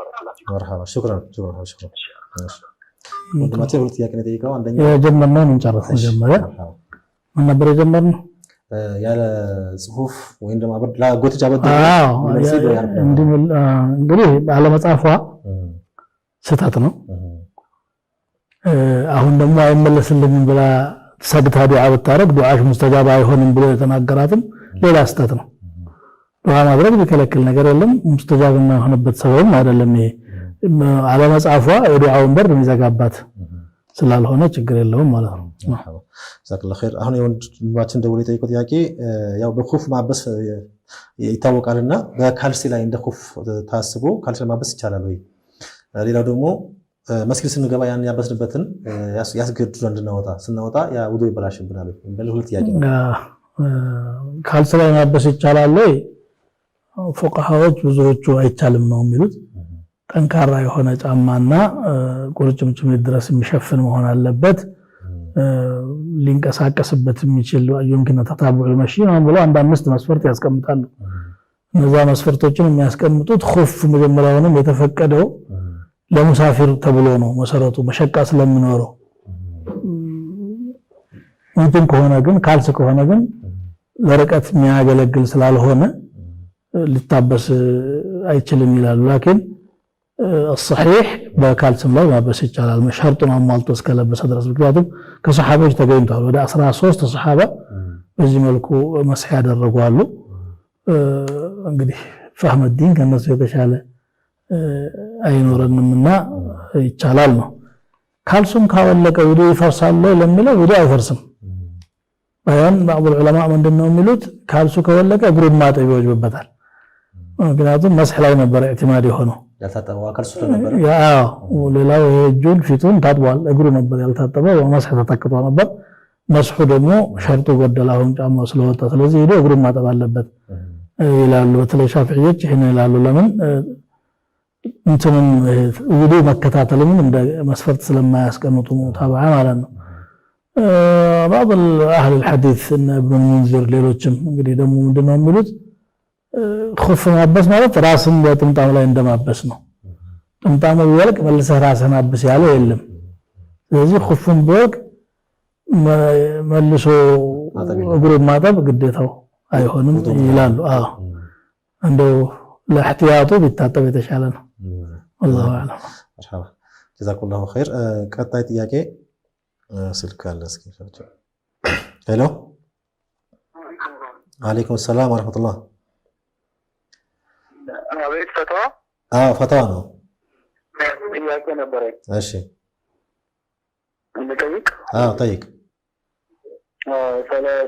መርሐባ ሹክራን። ወንድማችን ሁለት ጥያቄ ነው የጠየቀው። አንደኛው
የጀመርነው እንጨርስ። መጀመሪያ ምን ነበር የጀመርነው?
ያለ ጽሁፍ ወይም ደግሞ አብር ለጎትጃ በደ
እንግዲህ አለመጻፏ ስህተት ነው። አሁን ደግሞ አይመለስልኝም ብላ ሰግታ ዱዓ ብታረግ ዱዓሽ ሙስተጃባ አይሆንም ብሎ የተናገራትም ሌላ ስህተት ነው። ዱዓ ማድረግ ቢከለክል ነገር የለም። ሙስተጃብ የማይሆንበት ሰበብም አይደለም። ይሄ አለመጻፏ የዱዓውን በር የሚዘጋባት ስላልሆነ ችግር የለውም ማለት ነው።
ጀዛከላሁ ኸይር። አሁን የወንድማችን ደውሎ የጠየቀው ጥያቄ ያው በኹፍ ማበስ ይታወቃልና በካልሲ ላይ እንደ ኹፍ ታስቦ ካልሲ ማበስ ይቻላል ወይ? ሌላው ደግሞ መስጊድ ስንገባ ያን ያበስንበትን ያስገድዱ እንድናወጣ ስናወጣ ያ ውዱ ይበላሽብናል ወይ? ሁለት ጥያቄ ነው።
ካልሲ ላይ ማበስ ይቻላል ወይ? ፉቃሃዎች ብዙዎቹ አይቻልም ነው የሚሉት። ጠንካራ የሆነ ጫማና ቁርጭምጭሚት ድረስ የሚሸፍን መሆን አለበት። ሊንቀሳቀስበት የሚችል يمكن ተታብዑ المشي ነው ብለው አንድ አምስት መስፈርት ያስቀምጣሉ። እነዛ መስፈርቶችን የሚያስቀምጡት ኹፍ መጀመሪያውንም የተፈቀደው ለሙሳፊር ተብሎ ነው። መሰረቱ መሸቃ ስለሚኖረው እንትን ከሆነ ግን ካልስ ከሆነ ግን ለርቀት የሚያገለግል ስላልሆነ ሊታበስ አይችልም ይላሉ። ላኪን الصحيح በካልስም ላይ ማበስ ይቻላል ሸርጡን አሟልቶ እስከለበሰ ድረስ። ምክንያቱም ከሰሃቦች ተገኝተዋል ወደ 13 ሰሃባ በዚህ መልኩ መስህ ያደረጉ አሉ። እንግዲህ ፈህመ ዲን ከነሱ የተሻለ አይኖርንምና ይቻላል ነው። ካልሱም ካወለቀ ውዱ ይፈርሳል ለሚለው ውዱ አይፈርስም። ባያን بعض العلماء ምንድነው የሚሉት ካልሱ ከወለቀ እግሩን ማጠብ ይወጅበታል። ምክንያቱም መስህ ላይ ነበር ኢዕቲማድ የሆነው
ያልታጠበው ካልሱ ነበር።
ያው ሌላው እጁን ፊቱን ታጥቧል፣ እግሩ ነበር ያልታጠበው መስህ ተተክቶ ነበር። መስሑ ደግሞ ሸርጡ ጎደላውን ጫማው ስለወጣ ስለዚህ ሄዶ እግሩን ማጠብ አለበት ይላሉ። በተለይ ሻፊዒዎች ይሄን ይላሉ። ለምን እንትንም ውዱ መከታተልም እንደ መስፈርት ስለማያስቀምጡ ሙታባዓ ማለት ነው። بعض اهل الحديث ان ابن المنذر ሌሎችም እንግዲህ ደግሞ ምንድነው የሚሉት ኹፍ ማበስ ማለት ራስን በጥምጣም ላይ እንደማበስ ነው። ጥምጣሙ ቢወልቅ መልሰህ ራስህን አብስ ያለው የለም። ስለዚህ ኹፍን ቢወልቅ መልሶ እግሩን ማጠብ ግዴታው አይሆንም ይላሉ። እንደው ለእህቲያቱ ቢታጠብ የተሻለ ነው። والله اعلم።
مرحبا جزاكم الله خير። ቀጣይ ጥያቄ ስልክ አለ እስኪ ሰርች። ሄሎ አለይኩም ሰላም ወራህመቱላህ።
አቤት ፈትዋ?
ፈትዋ ነው።
ጥያቄ ነበረ።
እሺ
እንጠይቅ?
ጠይቅ።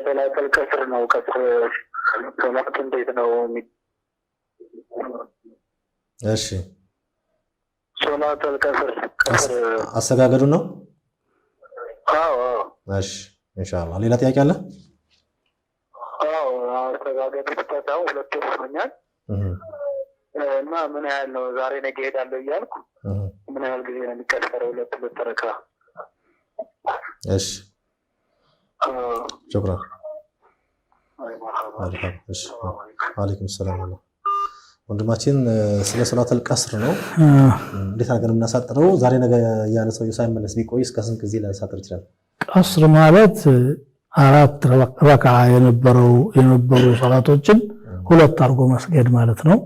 ሰላተል ቀስር ነው። ቀስር ሰላት እንዴት ነው?
እሺ
ሰላተል ቀስር
አሰጋገዱ ነው።
አዎ
እሺ ኢንሻአላህ። ሌላ ጥያቄ አለ?
ገጥታው ሁለት ወርኛል እና ምን ያህል ነው ዛሬ ነገ ሄዳለሁ እያልኩ ምን ያህል ጊዜ ነው የሚቀጠረው ሁለት ረካ?
እሺ شكرا እሺ አለይኩም ሰላም አለ ወንድማችን ስለ ሶላተል ቀስር ነው እንዴት አድርገን የምናሳጥረው ዛሬ ነገ ያለ ሰው ሳይመለስ ቢቆይ እስከ ስንት ጊዜ ሊያሳጥር ይችላል?
ቀስር ማለት 4 ረካ የነበሩ ሶላቶችን ሁለት አድርጎ መስገድ ማለት ነው።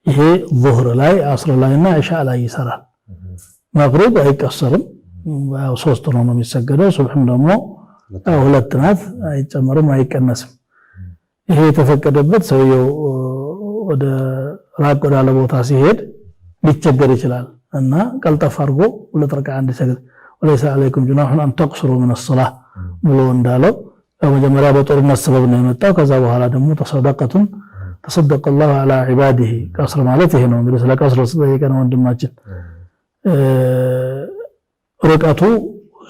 ይሄ ዙህር ላይ አስር ላይና ኢሻ ላይ ይሰራል። መግሪብ አይቀሰርም፣ ያው 3 ነው የሚሰገደው። ሱብህም ደግሞ ሁለት ናት፣ አይጨመርም አይቀነስም። ይሄ የተፈቀደበት ሰውየው ወደ ራቅ ወዳለ ቦታ ሲሄድ ሊቸገር ይችላል እና ቀልጠፍ አድርጎ ሁለት ረካ አንድ ሰግድ ወለይሰ አለይኩም ጁናሁን አን ተቅስሩ ምን الصلاه ብሎ እንዳለው በመጀመሪያ በጦርነት ሰበብ ነው የመጣው። ከዛ በኋላ ደግሞ ተሰደቀቱን تصدق الله على عباده ቀስር ማለት ይሄ ነው። እንግዲህ ስለ ቀስር ስለጠየቀን ወንድማችን ርቀቱ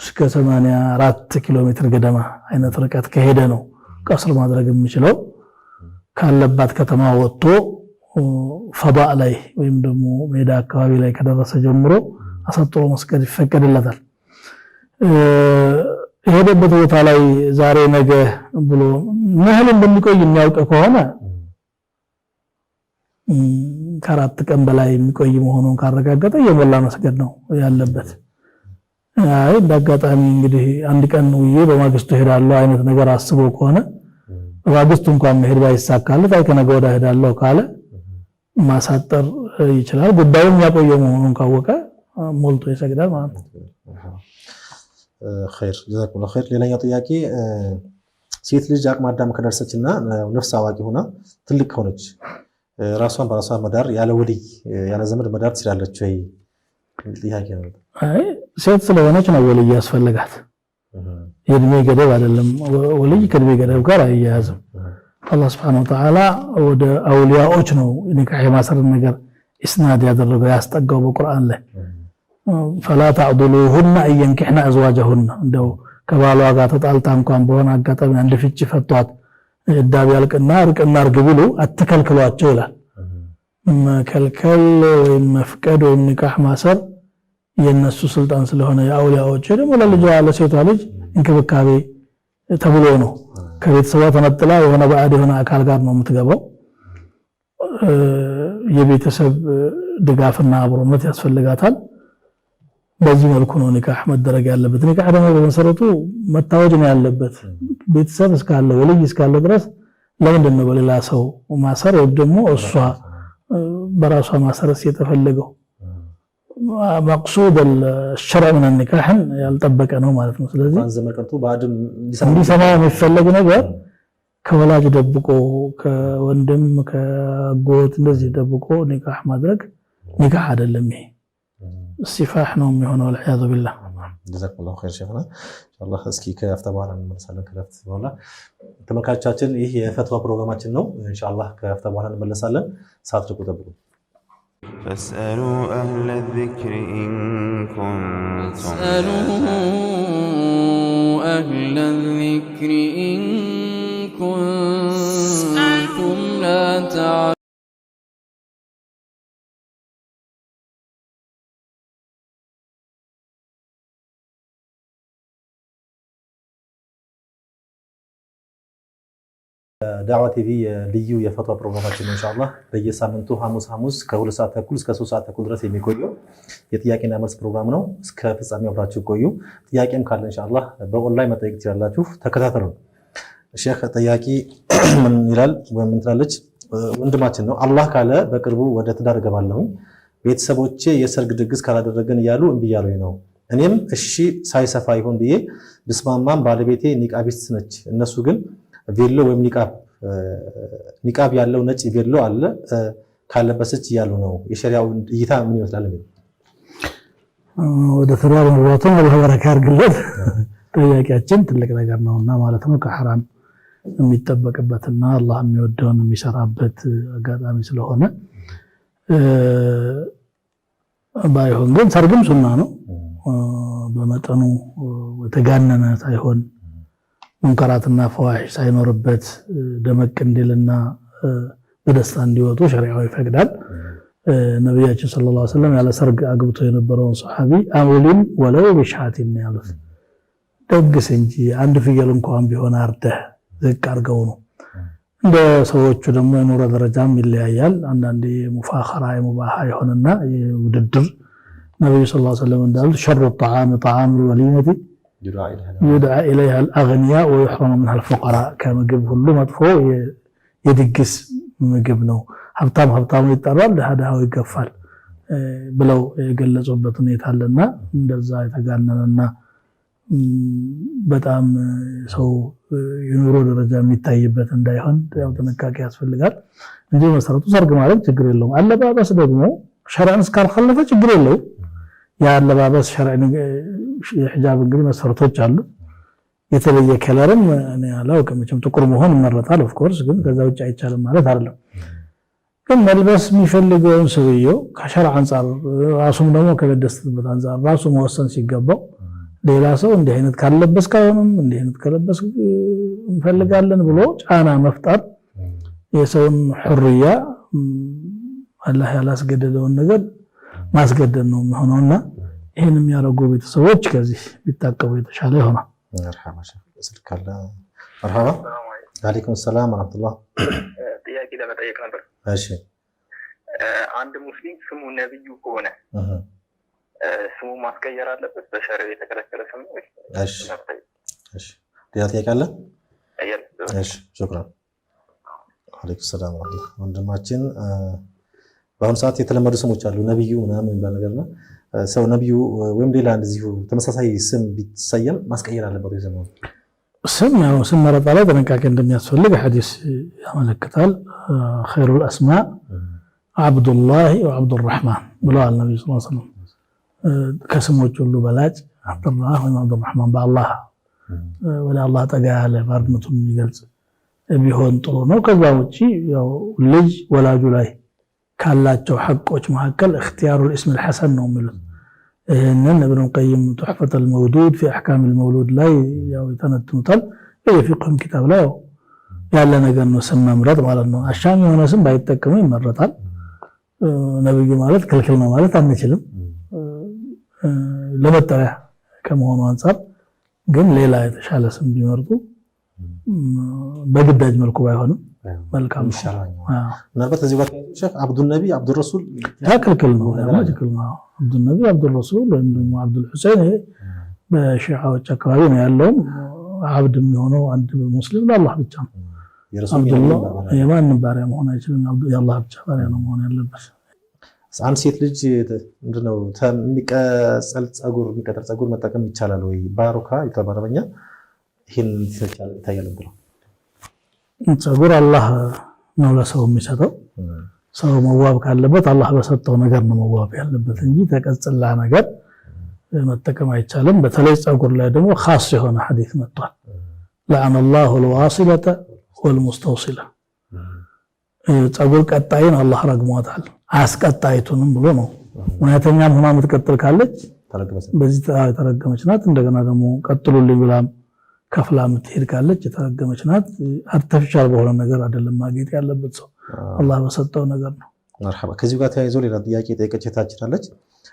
እስከ 84 ኪሎ ሜትር ገደማ አይነት ርቀት ከሄደ ነው ቀስር ማድረግ የሚችለው። ካለባት ከተማ ወጥቶ ፈዳእ ላይ ወይም ደግሞ ሜዳ አካባቢ ላይ ከደረሰ ጀምሮ አሳጥሮ መስገድ ይፈቀድለታል። የሄደበት ቦታ ላይ ዛሬ ነገ ብሎ መህል እንደሚቆይ የሚያውቅ ከሆነ ከአራት ቀን በላይ የሚቆይ መሆኑን ካረጋገጠ የሞላ መስገድ ነው ያለበት። አይ በአጋጣሚ እንግዲህ አንድ ቀን ውዬ በማግስቱ ሄዳለሁ አይነት ነገር አስቦ ከሆነ በማግስቱ እንኳን መሄድ ባይሳካለት አይ ከነገ ወዲያ ሄዳለሁ ካለ ማሳጠር ይችላል። ጉዳዩም ያቆየው መሆኑን ካወቀ ሞልቶ ይሰግዳል ማለት ነው።
خير جزاكم الله خير። ሌላኛው ጥያቄ ሴት ልጅ አቅመ አዳም ከደረሰችና ነፍስ አዋቂ ሆና ትልቅ ከሆነች ራሷን በራሷ መዳር ያለ ወልይ ያለ ዘመድ መዳር ትችላለች ወይ? ጥያቄ ነው።
አይ ሴት ስለሆነች ነው ወልይ ያስፈልጋት። የእድሜ ገደብ አይደለም። ወልይ ከእድሜ ገደብ ጋር አይያያዝም። አላህ Subhanahu Wa Ta'ala ወደ አውሊያዎች ነው ኒካህ የማሰር ነገር ኢስናድ ያደረገው ያስጠጋው በቁርአን ላይ فلا تعضلوهن أن ينكحن أزواجهن እንደው ከባሏ ጋር ተጣልታ እንኳን በሆነ አጋጣሚ አንድ ፍቺ ፈቷት እዳብ ያልቅና ርቅና አርግ ቢሉ አትከልክሏቸው ይላል። መከልከል ወይም መፍቀድ ወይም ኒካህ ማሰር የነሱ ስልጣን ስለሆነ የአውሊያዎች ደግሞ ለልጇ ለሴቷ ልጅ እንክብካቤ ተብሎ ነው። ከቤተሰቧ ተነጥላ የሆነ ባዕድ የሆነ አካል ጋር ነው የምትገባው። የቤተሰብ ድጋፍና አብሮነት ያስፈልጋታል። በዚህ መልኩ ነው ኒካህ መደረግ ያለበት። ኒካህ ደግሞ በመሰረቱ መታወጅ ነው ያለበት። ቤተሰብ እስካለ ወልይ እስካለ ድረስ ለምንድን ነው በሌላ ሰው ማሰር ወይ ደግሞ እሷ በራሷ ማሰርስ የተፈለገው? መቅሱድ الشرع من النكاح ያልጠበቀ ነው ማለት ነው። ስለዚህ
ዘመቀርቱ ባድም
እንዲሰማ የሚፈለግ ነገር ከወላጅ ደብቆ ከወንድም ከጎት እንደዚህ ደብቆ ኒካህ ማድረግ ኒካህ አይደለም። ይሄ ሲፋህ ነው የሚሆነው። والعياذ بالله
جزاكم الله خير شيخنا ان شاء الله እስኪ ከፍታ በኋላ እንመለሳለን። ከፍታ በኋላ ተመልካቾቻችን ይህ የፈትዋ ፕሮግራማችን ነው። ኢንሻአላህ ከፍታ በኋላ እንመለሳለን። ሳትርቁ ጠብቁ።
فاسألوا أهل الذكر إن كنتم لا تعلمون.
ዳዕዋ ቲቪ ልዩ የፈትዋ ፕሮግራማችን ኢንሻአላህ በየሳምንቱ ሐሙስ ከ2 ሰዓት ተኩል እስከ 3 ሰዓት ተኩል ድረስ የሚቆየው የጥያቄና መልስ ፕሮግራም ነው። እስከ ፍጻሜው አብራችሁ ቆዩ። ጥያቄም ካለ ኢንሻአላህ በኦንላይን መጠየቅ ትችላላችሁ። ተከታተሉ። ሼክ ጥያቄ ምን ይላል ወይም ምን ትላለች? ወንድማችን ነው። አላህ ካለ በቅርቡ ወደ ትዳር እገባለሁ። ቤተሰቦቼ የሰርግ ድግስ ካላደረገን እያሉ እምቢ እያሉኝ ነው። እኔም እሺ ሳይሰፋ ይሁን ብዬ ብስማማም ባለቤቴ ኒቃቢስት ነች። እነሱ ግን ቬሎ ወይም ኒቃብ ያለው ነጭ ቬሎ አለ ካለበሰች እያሉ ነው። የሸሪዓው እይታ ምን ይመስላል?
ወደ ትዳር መግባቱን አላህ በረካ ያርግለት። ጥያቄያችን ትልቅ ነገር ነውና ማለት ነው። ከሐራም የሚጠበቅበትና አላህ የሚወደውን የሚሰራበት አጋጣሚ ስለሆነ ባይሆን ግን ሰርግም ሱና ነው። በመጠኑ የተጋነነ ሳይሆን ሙንከራትና ፈዋሂሽ ሳይኖርበት ደመቅ እንዲልና በደስታ እንዲወጡ ሸሪዓው ይፈቅዳል። ነብያችን ሰለላሁ ዐለይሂ ወሰለም ያለ ሰርግ አግብቶ የነበረውን ሱሐቢ አውሊም ወለው ቢሻቲን ያሉት ደግስ እንጂ አንድ ፍየል እንኳን ቢሆን አርደህ ዝቅ አርገው ነው። እንደ ሰዎቹ ደግሞ የኑሮ ደረጃም ይለያያል። አንዳንዴ ሙፋኸራ የሙባሃ ይሆንና ውድድር ነብዩ ሰለላሁ ዐለይሂ ወሰለም እንዳሉት ሸሩ الطعام طعام الوليمة يدعى إليها الأغنياء ويحرم منها الفقراء ከምግብ ሁሉ መጥፎ የድግስ ምግብ ነው። ሀብታሙ ይጠራል፣ ለሃዳው ይገፋል ብለው የገለጹበት ሁኔታ አለና እንደዛ የተጋነነና በጣም ሰው የኑሮ ደረጃ የሚታይበት እንዳይሆን ያው ጥንቃቄ ያስፈልጋል እንጂ መሰረቱ ሰርግ ማለት ችግር የለውም። አለባበስ ደግሞ ሸርዓን እስካልፈለፈ ችግር የለውም። ያ አለባበስ ሸርዓን የሂጃብ እንግዲህ መሰረቶች አሉ። የተለየ ከለርም እኔ አላውቅም፣ ጥቁር መሆን ይመረጣል ኦፍ ኮርስ፣ ግን ከዛ ውጭ አይቻልም ማለት አይደለም። ግን መልበስ የሚፈልገውን ሰውየው ከሸርዓ አንፃር ራሱም ደግሞ ከበደስተበት አንፃር ራሱ መወሰን ሲገባው ሌላ ሰው እንዲህ አይነት ካለበስ ካሁንም እንዲህ አይነት ከለበስ እንፈልጋለን ብሎ ጫና መፍጠር የሰውን ሁርያ አላህ ያላስገደደውን ነገር ማስገደድ ነው የሚሆነውና ይሄን የሚያደርጉ ቤተሰቦች ከዚህ ቢታቀቡ የተሻለ ይሆናል።
መርሐባ ስልካለ መርሐባ ወአለይኩም ሰላም ወራህመቱላህ።
ጥያቄ ለመጠየቅ ነበር።
እሺ
አንድ ሙስሊም ስሙ ነብዩ ከሆነ ስሙ ማስቀየር አለበት? በሸሪዓ የተከለከለ ስም ነው?
እሺ እሺ ጥያቄ አለ? እሺ ሹክራን። ወአለይኩም ሰላም ወራህመቱላህ። ወንድማችን በአሁኑ ሰዓት የተለመዱ ስሞች አሉ ነብዩ ምናምን የሚባል ነገር ነው። ሰው ነብዩ ወይም ሌላ እንደዚሁ ተመሳሳይ ስም ቢሰየም ማስቀየር አለበት ወይ? ዘመኑ
ስም ያው ስም መረጣ ላይ ጥንቃቄ እንደሚያስፈልግ ሐዲስ ያመለክታል። ኸይሩል አስማእ አብዱላህ ወአብዱራህማን ብለዋል ነብዩ ሰለላሁ ዐለይሂ ወሰለም። ከስሞች ሁሉ በላጭ አብዱላህ ወይም አብዱራህማን በአላህ ወደ አላህ ጠጋ ያለ ባርነቱን የሚገልጽ ቢሆን ጥሩ ነው። ከዛ ውጪ ያው ልጅ ወላጁ ላይ ካላቸው ሐቆች መካከል اختيارul اسم الحسن ነው የሚሉት። ይሄንን ኢብኑ ቀይም ቱህፈት المولود في احكام المولود ላይ ያው የተነተኑታል። የፊቅህም ኪታብ ላይ ያለ ነገር ነው ስም መምረጥ ማለት ነው። አሻሚ የሆነ ስም ባይጠቀሙ ይመረጣል። ነብዩ ማለት ክልክል ነው ማለት አንችልም ለመጠሪያ ከመሆኑ አንፃር፣ ግን ሌላ የተሻለ ስም ቢመርጡ በግዳጅ መልኩ ባይሆንም መልካም ይሻላል።
ምናልባት እዚህ ጋር ሼክ አብዱል ነቢ አብዱል ረሱል
ክልክል ነው ክልክል ነው። አብዱል ነቢ አብዱል ረሱል ወይም ደግሞ አብዱል ሁሰይን በሺዓዎች አካባቢ ነው ያለው። አብድ የሚሆነው አንድ ሙስሊም ለአላህ ብቻ ነው። አብዱላህ የማንም ባሪያ መሆን አይችልም። የአላህ ብቻ ባሪያ ነው መሆን ያለበት።
አንድ ሴት ልጅ ምንድነው የሚቀጥል ጸጉር መጠቀም ይቻላል ወይ? ባሩካ የተባረበኛ ይሄን ይታያል ብለው
ጸጉር አላህ ነው ለሰው የሚሰጠው። ሰው መዋብ ካለበት አላህ በሰጠው ነገር ነው መዋብ ያለበት እንጂ ተቀጽላ ነገር መጠቀም አይቻልም። በተለይ ጸጉር ላይ ደግሞ ኻስ የሆነ ሐዲስ መጥቷል። ለዐነ አላሁ الواصلة والمستوصلة ጸጉር ቀጣይን አላህ ረግሟታል። አስቀጣይቱንም ብሎ ነው። ሙያተኛም ሆና የምትቀጥል ካለች በዚህ ተረገመች ናት። እንደገና ደግሞ ቀጥሉልኝ ብላም ከፍላ የምትሄድ ካለች የተረገመች ናት። አርቲፊሻል በሆነ ነገር አይደለም ማጌጥ ያለበት ሰው አላህ በሰጠው ነገር ነው።
መርሐባ። ከዚህ ጋር ተያይዞ ሌላ ጥያቄ ጠይቀችታችናለች።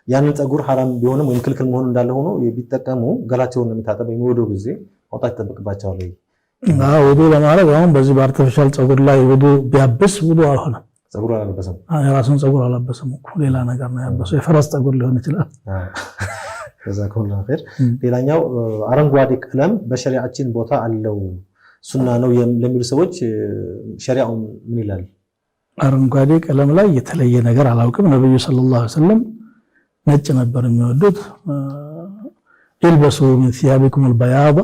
ያንን ጸጉር ሐራም ቢሆንም ወይም ክልክል መሆኑ እንዳለ ሆኖ ቢጠቀሙ ገላቸውን የሚታጠብ የሚወደው ጊዜ ማውጣት ይጠብቅባቸዋል ወይ?
ውዱ ለማድረግ አሁን በዚህ በአርቲፊሻል ጸጉር ላይ ውዱ ቢያብስ ውዱ አይሆንም።
ጸጉር አላበሰም፣
የራሱን ጸጉር አላበሰም እኮ ሌላ ነገር ነው ያበሰው። የፈረስ ጸጉር ሊሆን ይችላል።
ጀዛኩሙላህ ኸይር። ሌላኛው አረንጓዴ ቀለም በሸሪዓችን ቦታ አለው ሱና ነው ለሚሉ ሰዎች ሸሪዓው ምን ይላል?
አረንጓዴ ቀለም ላይ የተለየ ነገር አላውቅም። ነብዩ ሰለላሁ ዐለይሂ ወሰለም ነጭ ነበር የሚወዱት። البسوا من ثيابكم البياض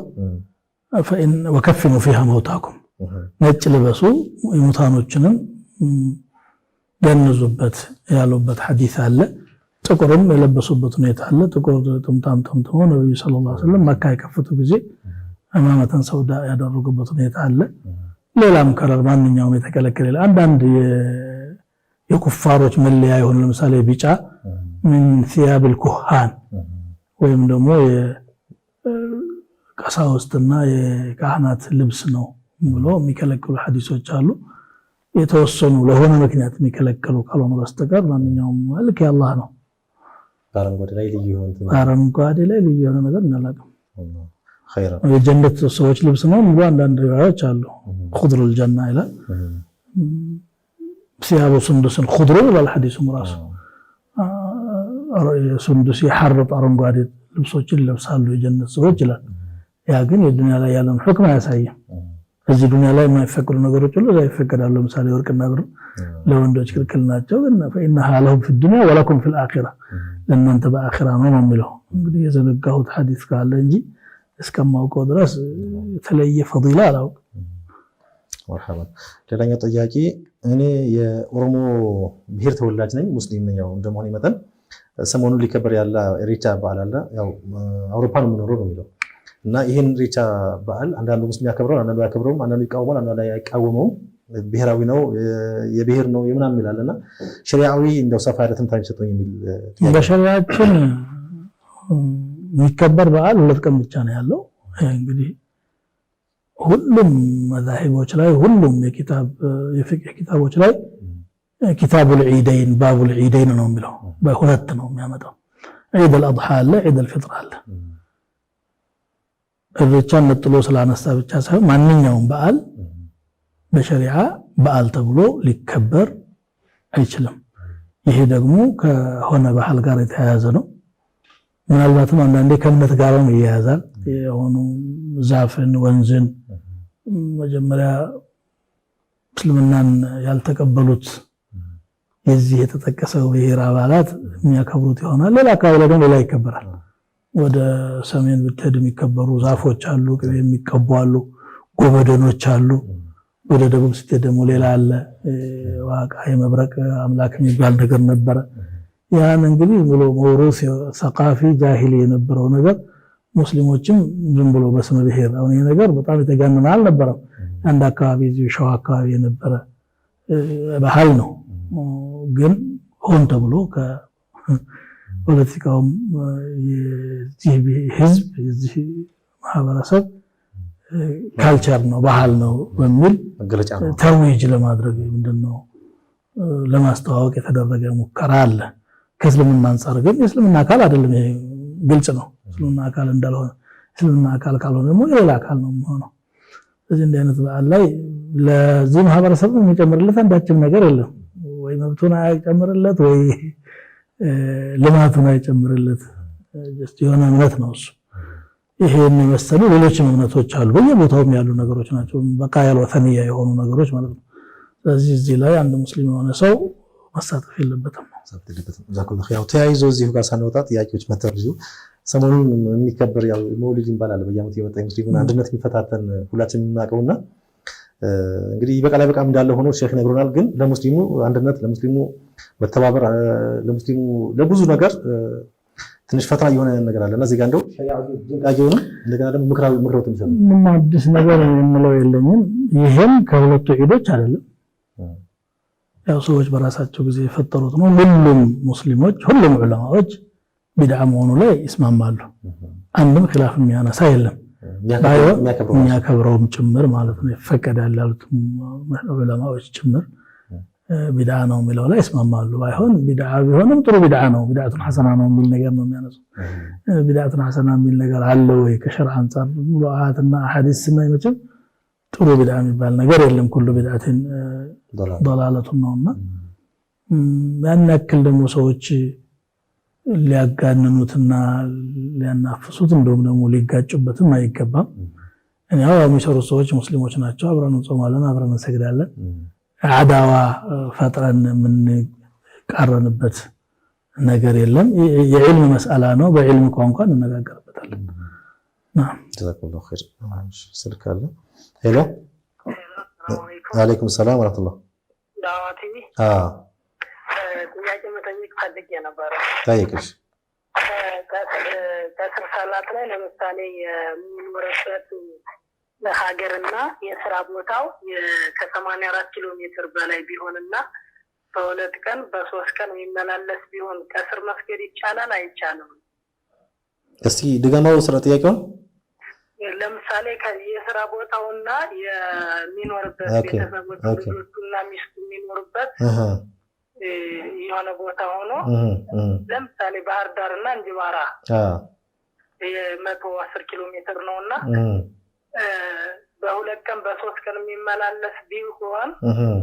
وكفنوا فيها موتاكم ነጭ ልበሱ የሙታኖችንም ገንዙበት ያሉበት ሐዲስ አለ። ጥቁርም የለበሱበት ሁኔታ አለ። ጥቁር ጥምጣም ጠምጥሞ ነብዩ ሰለላሁ ዐለይሂ ወሰለም መካ የከፈቱ ጊዜ አማመተን ሰውዳ ያደረጉበት ሁኔታ አለ። ሌላም ከለር ማንኛውም የተከለከለ አንዳንድ የኩፋሮች መለያ ይሆን ለምሳሌ ቢጫ ምን ثياب الكهان ወይም ደግሞ ቀሳውስትና የካህናት ልብስ ነው ብሎ የሚከለክሉ ሐዲሶች አሉ። የተወሰኑ ለሆነ ምክንያት የሚከለክሉ ካልሆነ በስተቀር ማንኛውም መልክ የአላህ ነው።
አረንጓዴ ላይ ልዩ የሆነ ነገር እናላቅም። የጀነት
ሰዎች ልብስ ነው ብሎ አንዳንድ ሪዋያዎች አሉ። ኹድሩል ጀና ይላል። ሲያቡ ሱንዱስን ኹድሩ ይላል ሐዲሱም ራሱ ሱንዱስ የሐርጥ አረንጓዴ ልብሶችን ለብሳሉ የጀነት ሰዎች ይላል። ያ ግን የዱንያ ላይ ያለን ሁክም አያሳይም። እዚህ ዱንያ ላይ የማይፈቀዱ ነገሮች ሁሉ እዛ ይፈቀዳሉ። ለምሳሌ ወርቅና ብር ለወንዶች ክልክል ናቸው፣ ግን فإنها لهم في الدنيا ولكم في الآخرة ለእናንተ በአኺራ ነው የሚለው። እንግዲህ የዘነጋሁት ሐዲስ ካለ እንጂ እስከማውቀው ድረስ የተለየ ፈዲላ አላውቅም።
መርሐባ። ሌላኛው ጥያቄ እኔ የኦሮሞ ብሔር ተወላጅ ነኝ፣ ሙስሊም ነኝ። ያው እንደመሆነ መጠን ሰሞኑን ሊከበር ያለ ኢሬቻ በዓል አለ። ያው አውሮፓ ነው የምኖረው ነው የሚለው እና ይሄን ኢሬቻ በዓል አንዳንዱ ሙስሊም ያከብረው፣ አንዳንዱ ያከብረውም፣ አንዳንዱ ይቃወማል፣ አንዳንዱ አይቃወመውም። ብሔራዊ ነው የብሔር ነው የምናምን ይላልና ሸሪዓዊ እንደው ሰፋ ያለ ትንታኔ ሰጥቶኝ የሚል
በሸሪዓችን የሚከበር በዓል 2 ቀን ብቻ ነው ያለው። እንግዲህ ሁሉም መዛሂቦች ላይ ሁሉም የፊቅህ ኪታቦች ላይ ኪታቡል ዒደይን ባቡል ዒደይን ነው የሚለው። በሁለት ነው የሚያመጣው። ዒድ አልአድሓ አለ፣ ዒድ አልፊጥር አለ። ኢሬቻን ነጥሎ ስላነሳ ብቻ ሳይሆን ማንኛውም በዓል በሸሪዓ በዓል ተብሎ ሊከበር አይችልም። ይሄ ደግሞ ከሆነ ባህል ጋር የተያያዘ ነው። ምናልባትም አንዳንዴ ከእምነት ጋር ነው ይያያዛል። የሆኑ ዛፍን፣ ወንዝን መጀመሪያ እስልምናን ያልተቀበሉት የዚህ የተጠቀሰው ብሔር አባላት የሚያከብሩት ይሆናል። ሌላ አካባቢ ላይ ደግሞ ሌላ ይከበራል። ወደ ሰሜን ብትሄድ የሚከበሩ ዛፎች አሉ፣ ቅቤ የሚቀቡ አሉ፣ ጎበደኖች አሉ። ወደ ደቡብ ስትሄድ ደግሞ ሌላ አለ። ዋቃ የመብረቅ አምላክ የሚባል ነገር ነበረ። ያን እንግዲህ ብሎ መውሩስ ሰቃፊ ጃሂሊ የነበረው ነገር ሙስሊሞችም ዝም ብሎ በስመ ብሔር አሁን ይሄ ነገር በጣም የተጋነነ አልነበረም። አንድ አካባቢ እዚህ ሸዋ አካባቢ የነበረ ባህል ነው። ግን ሆን ተብሎ ከፖለቲካውም የዚህ ህዝብ የዚህ ማህበረሰብ ካልቸር ነው ባህል ነው በሚል ተርዊጅ ለማድረግ ምንድነው ለማስተዋወቅ የተደረገ ሙከራ አለ። ከእስልምና አንፃር ግን የእስልምና አካል አይደለም። ይሄ ግልጽ ነው። እስልምና አካል እንዳልሆነ እስልምና አካል ካልሆነ ደግሞ የሌላ አካል ነው የሚሆነው። ስለዚህ እንዲህ አይነት በዓል ላይ ለዚህ ማህበረሰብ የሚጨምርለት አንዳችም ነገር የለም። ወይ መብቱን አይጨምርለት ወይ ልማቱን አይጨምርለት። ጀስት የሆነ እምነት ነው እሱ። ይሄን የመሰሉ ሌሎችም እምነቶች አሉ፣ በየቦታውም ያሉ ነገሮች ናቸው። በቃ ያልወተንያ የሆኑ ነገሮች ማለት ነው። ስለዚህ እዚህ ላይ አንድ ሙስሊም የሆነ ሰው መሳተፍ የለበትም።
ያው ተያይዞ እዚሁ ጋር ሳንወጣ ጥያቄዎች መተርጁ ሰሞኑን የሚከበር ያው መውሊድ ይባላል። በየዓመቱ የመጣ ሙስሊሙን አንድነት የሚፈታተን ሁላችንም የምናውቀውና እንግዲህ በቃላይ በቃም እንዳለ ሆኖ ሼክ ነግሮናል። ግን ለሙስሊሙ አንድነት፣ ለሙስሊሙ መተባበር፣ ለሙስሊሙ ለብዙ ነገር ትንሽ ፈተና የሆነ ነገር አለና እዚህ ጋር እንደው ሸሪዓውን እንደገና ደግሞ ምክራዊ ትንሽ
ምን አዲስ ነገር የምለው የለኝም። ይሄም ከሁለቱ ዒዶች አይደለም። ያው ሰዎች በራሳቸው ጊዜ የፈጠሩት ነው። ሁሉም ሙስሊሞች ሁሉም ዑለማዎች ቢድዓ መሆኑ ላይ ይስማማሉ። አንድም ኺላፍ የሚያነሳ የለም። የሚያከብረውም ጭምር ማለት ነው ይፈቀዳል ያሉት ዑለማዎች ጭምር ቢድዓ ነው የሚለው ላይ ይስማማሉ። ባይሆን ቢድዓ ቢሆንም ጥሩ ቢድዓ ነው፣ ቢድዓቱን ሐሰና ነው የሚል ነገር ነው የሚያነሳው። ቢድዓቱን ሐሰና የሚል ነገር አለ ወይ ከሸርዕ አንፃር ብሎ አያትና ሐዲስ ስናይ መቼም ጥሩ ቢድዓ የሚባል ነገር የለም። ኩሉ ቢድዓትን ضلالቱን ነውና ያን ያክል ደግሞ ሰዎች ሊያጋንኑትና ሊያናፍሱት እንደውም ደግሞ ሊጋጩበትም አይገባም። ያው የሚሰሩት ሰዎች ሙስሊሞች ናቸው። አብረን እንጾማለን፣ አብረን እንሰግዳለን። አዳዋ ፈጥረን የምንቃረንበት ነገር የለም። የዕልም መስአላ ነው። በዕልም ቋንቋ እንነጋገርበታለን።
ጀዛኩሙላሁ ኸይር። ስልክ አለ። ሄሎ፣ ወአለይኩም ሰላም ወራህመቱላህ።
ዳዋቲ ጥያቄ መጠየቅ ፈልጌ ነበረ።
ጠይቅሽ።
ከስር ሰላት ላይ ለምሳሌ የምንኖርበት ሀገርና የስራ ቦታው ከ84 ኪሎ ሜትር በላይ ቢሆንና በ2 ቀን በ3 ቀን የሚመላለስ ቢሆን ከስር መስገድ ይቻላል አይቻልም?
እስቲ ድገማው ስራ ጥያቄውን።
ለምሳሌ የስራ ቦታውና የሚኖርበት ቤተሰቦች ልጆቹና ሚስቱ የሚኖርበት የሆነ ቦታ ሆኖ ለምሳሌ ባህር ዳርና እንጅባራ 110 ኪሎ ሜትር ነውና በሁለት ቀን በሶስት ቀን የሚመላለስ ቢሆን